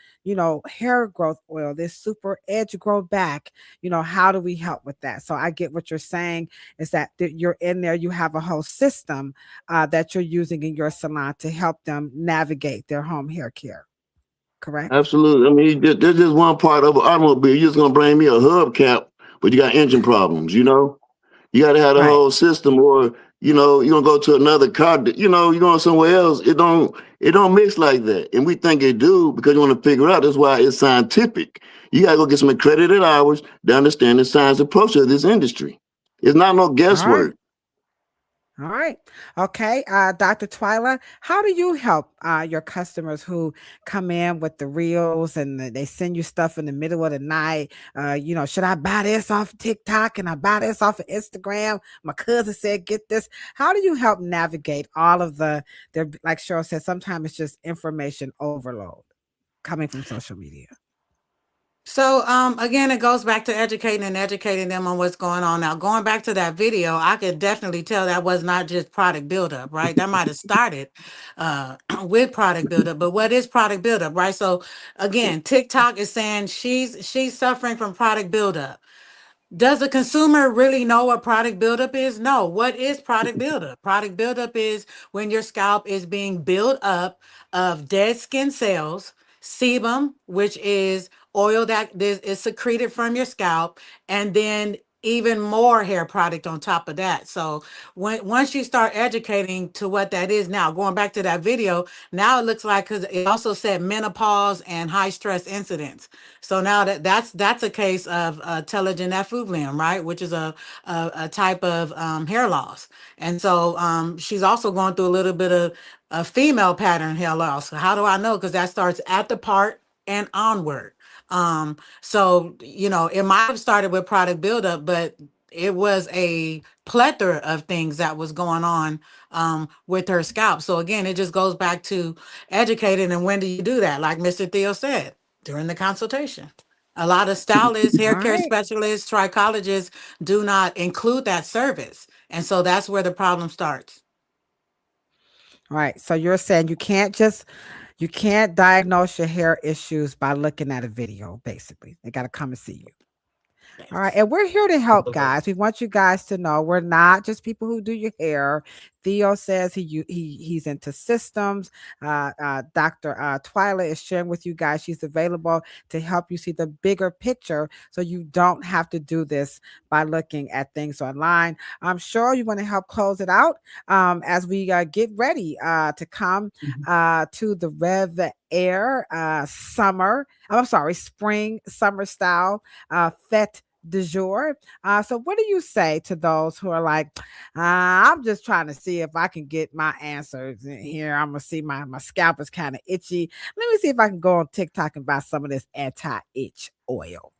hair growth oil, this super edge grow back, how do we help with that? So I get what you're saying, is that you're in there, you have a whole system that you're using in your salon to help them navigate their home hair care, correct? Absolutely. I mean, there's just one part of an automobile. You're just gonna bring me a hubcap, but you got engine problems. You got to have the Right. whole system, or you're gonna go to another car. You're going somewhere else. It don't mix like that, and we think it do because you want to figure out. That's why it's scientific. You got to go get some accredited hours to understand the science approach of this industry. It's not no All right. guesswork. All right. Okay. Dr. Twyla, how do you help your customers who come in with the reels and they send you stuff in the middle of the night? Should I buy this off TikTok and I buy this off of Instagram? My cousin said, get this. How do you help navigate all of their, like Cheryl said, sometimes it's just information overload coming from social media? So again, it goes back to educating them on what's going on. Now, going back to that video, I could definitely tell that was not just product buildup, right? That might have started with product buildup, but what is product buildup, right? So again, TikTok is saying she's suffering from product buildup. Does the consumer really know what product buildup is? No. What is product buildup? Product buildup is when your scalp is being built up of dead skin cells, sebum, which is oil that is secreted from your scalp, and then even more hair product on top of that. So once you start educating to what that is, now going back to that video, now it looks like, because it also said menopause and high stress incidents. So now that's a case of telogen effluvium, right? Which is a type of hair loss. And so she's also going through a little bit of a female pattern hair loss. So how do I know? Because that starts at the part and onward. So it might have started with product buildup, but it was a plethora of things that was going on with her scalp. So again, it just goes back to educating. And when do you do that? Like Mr. Theo said, during the consultation. A lot of stylists, All hair care right. specialists, trichologists do not include that service. And so that's where the problem starts. All right. So you're saying you can't just You can't diagnose your hair issues by looking at a video, basically. They got to come and see you. All right. And we're here to help, guys. We want you guys to know we're not just people who do your hair. Theo says he's into systems. Dr. Twyla is sharing with you guys. She's available to help you see the bigger picture so you don't have to do this by looking at things online. I'm sure you want to help close it out as we get ready to come to the RevAir spring summer style Fête du jour. So what do you say to those who are like, I'm just trying to see if I can get my answers in here. I'm gonna see my scalp is kind of itchy. Let me see if I can go on TikTok and buy some of this anti-itch oil.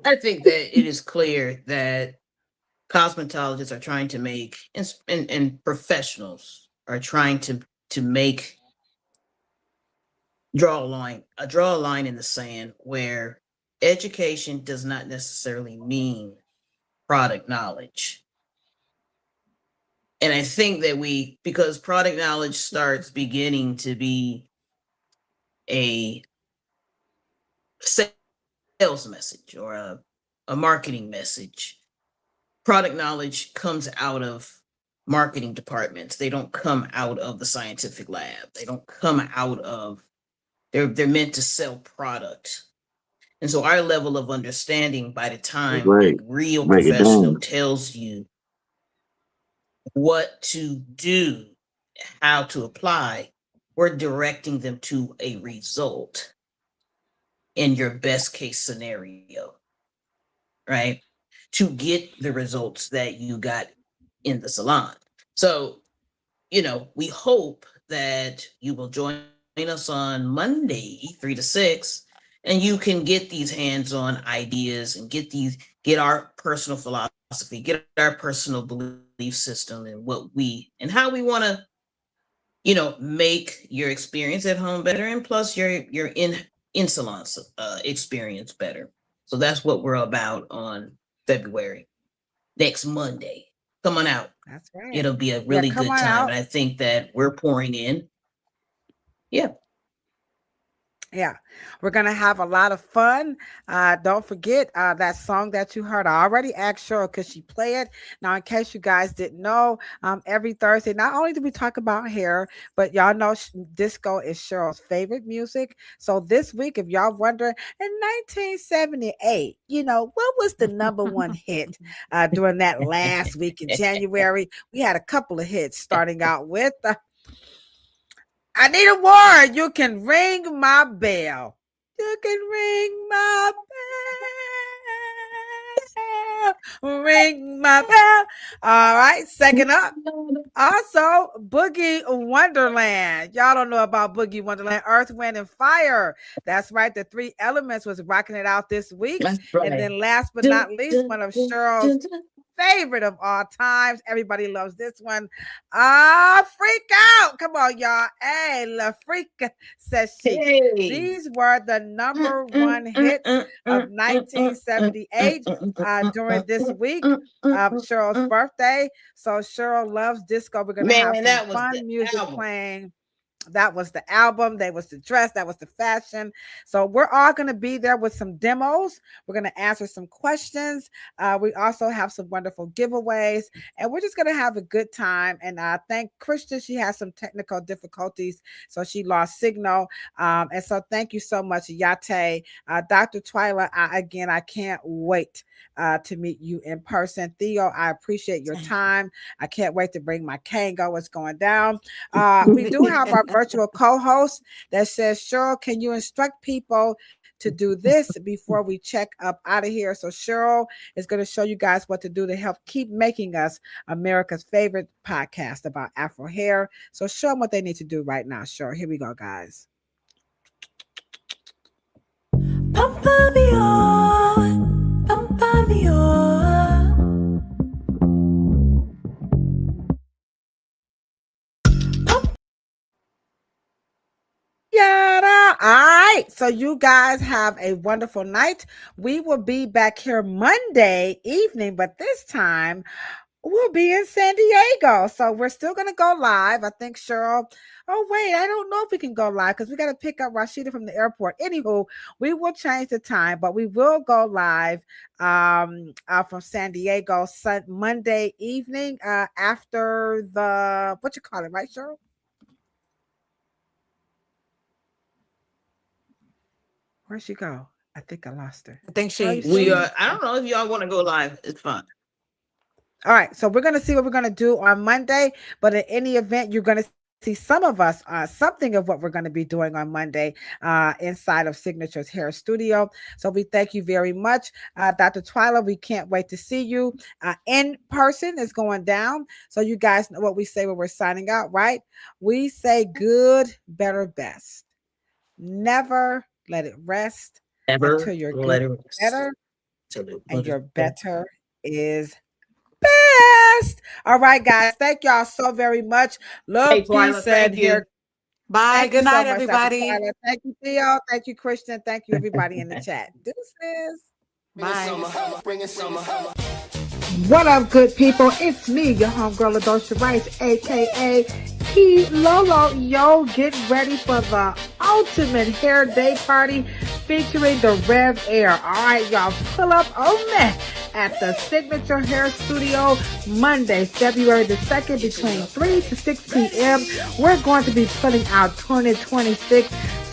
I think that it is clear that cosmetologists are trying to make, and professionals are trying to make, draw a line in the sand where education does not necessarily mean product knowledge. And I think that because product knowledge starts beginning to be a sales message or a marketing message, product knowledge comes out of marketing departments. They don't come out of the scientific lab. They don't come out of, they're meant to sell product. And so our level of understanding, by the time a real professional tells you what to do, how to apply, we're directing them to a result in your best case scenario, right? To get the results that you got in the salon. So, we hope that you will join us on Monday, 3 to 6, and you can get these hands-on ideas and get our personal philosophy, get our personal belief system and how we want to, make your experience at home better, and plus your in-salon experience better. So that's what we're about on February, next Monday. Come on out. That's right. It'll be a really good time. And I think that we're pouring in. Yeah. Yeah, we're going to have a lot of fun. Don't forget that song that you heard. I already asked Cheryl because she play it. Now, in case you guys didn't know, every Thursday, not only do we talk about hair, but y'all know disco is Cheryl's favorite music. So this week, if y'all wondering, in 1978, what was the number one hit during that last week in January? We had a couple of hits starting out with... I need a word. You can ring my bell. You can ring my bell. Ring my bell. All right. Second up. Also, Boogie Wonderland. Y'all don't know about Boogie Wonderland. Earth, Wind, and Fire. That's right. The Three Elements was rocking it out this week. Right. And then last but not least, one of Cheryl's favorite of all times. Everybody loves this one. Freak Out. Come on, y'all. Hey, La Freak, says she. Hey. These were the number one hits of 1978 during this week of Cheryl's birthday. So Cheryl loves disco. We're going to have some fun music playing. That was the album. That was the dress. That was the fashion. So we're all going to be there with some demos. We're going to answer some questions. We also have some wonderful giveaways, and we're just going to have a good time. And thank Christian. She has some technical difficulties, so she lost signal. And so thank you so much, Yate. Dr. Twyla, I can't wait to meet you in person. Theo, I appreciate your time. I can't wait to bring my Kango. What's going down? We do have our virtual co-host that says, Cheryl, can you instruct people to do this before we check up out of here? So Cheryl is going to show you guys what to do to help keep making us America's favorite podcast about Afro hair. So show them what they need to do right now. Cheryl, here we go, guys. All right. So you guys have a wonderful night. We will be back here Monday evening, but this time we'll be in San Diego. So we're still going to go live. I think Cheryl. Oh, wait, I don't know if we can go live because we got to pick up Rashida from the airport. Anywho, we will change the time, but we will go live from San Diego Monday evening after the, what you call it, right, Cheryl? Where'd she go? I think I lost her. I think I don't know if y'all want to go live. It's fun. All right, so we're going to see what we're going to do on Monday, but in any event, you're going to see some of us, something of what we're going to be doing on Monday inside of Signature's Hair Studio. So we thank you very much. Dr. Twyla, we can't wait to see you in person. Is going down. So you guys know what we say when we're signing out, right? We say good, better, best. Never let it rest until you're good, better, and your better is best. All right, guys. Thank y'all so very much. Love, peace, and hair. Bye. Thank Good night, so much, everybody. Thank you, Theo. Thank you, Christian. Thank you, everybody in the chat. Deuces. Bye. What up, good people? It's me, your homegirl Ladosha Wright, aka P Lolo. Yo, get ready for the ultimate hair day party featuring the RevAir. All right, y'all, pull up on me at the Signature Hair Studio Monday, February the 2nd between 3 to 6 p.m. We're going to be putting out 2026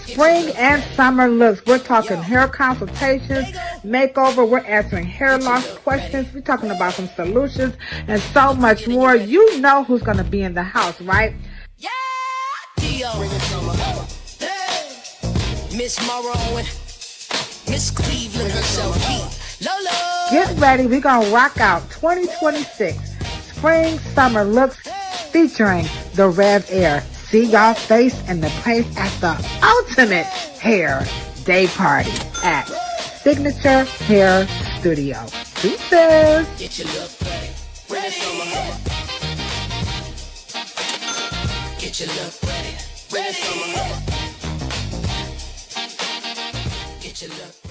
spring and summer looks. We're talking hair consultations, makeover. We're answering hair loss questions. We're talking about some solutions and so much more. You know who's going to be in the house, right? Yeah, Theo. Miss Morrow and Miss Cleveland herself. Lolo. Get ready. We're going to rock out 2026 spring summer looks featuring the RevAir. See y'all face in the place at the ultimate hair day party at Signature Hair Studio. Deuces. Get your look ready. Bring it summer. Get your look ready. Bring it summer. Get your look.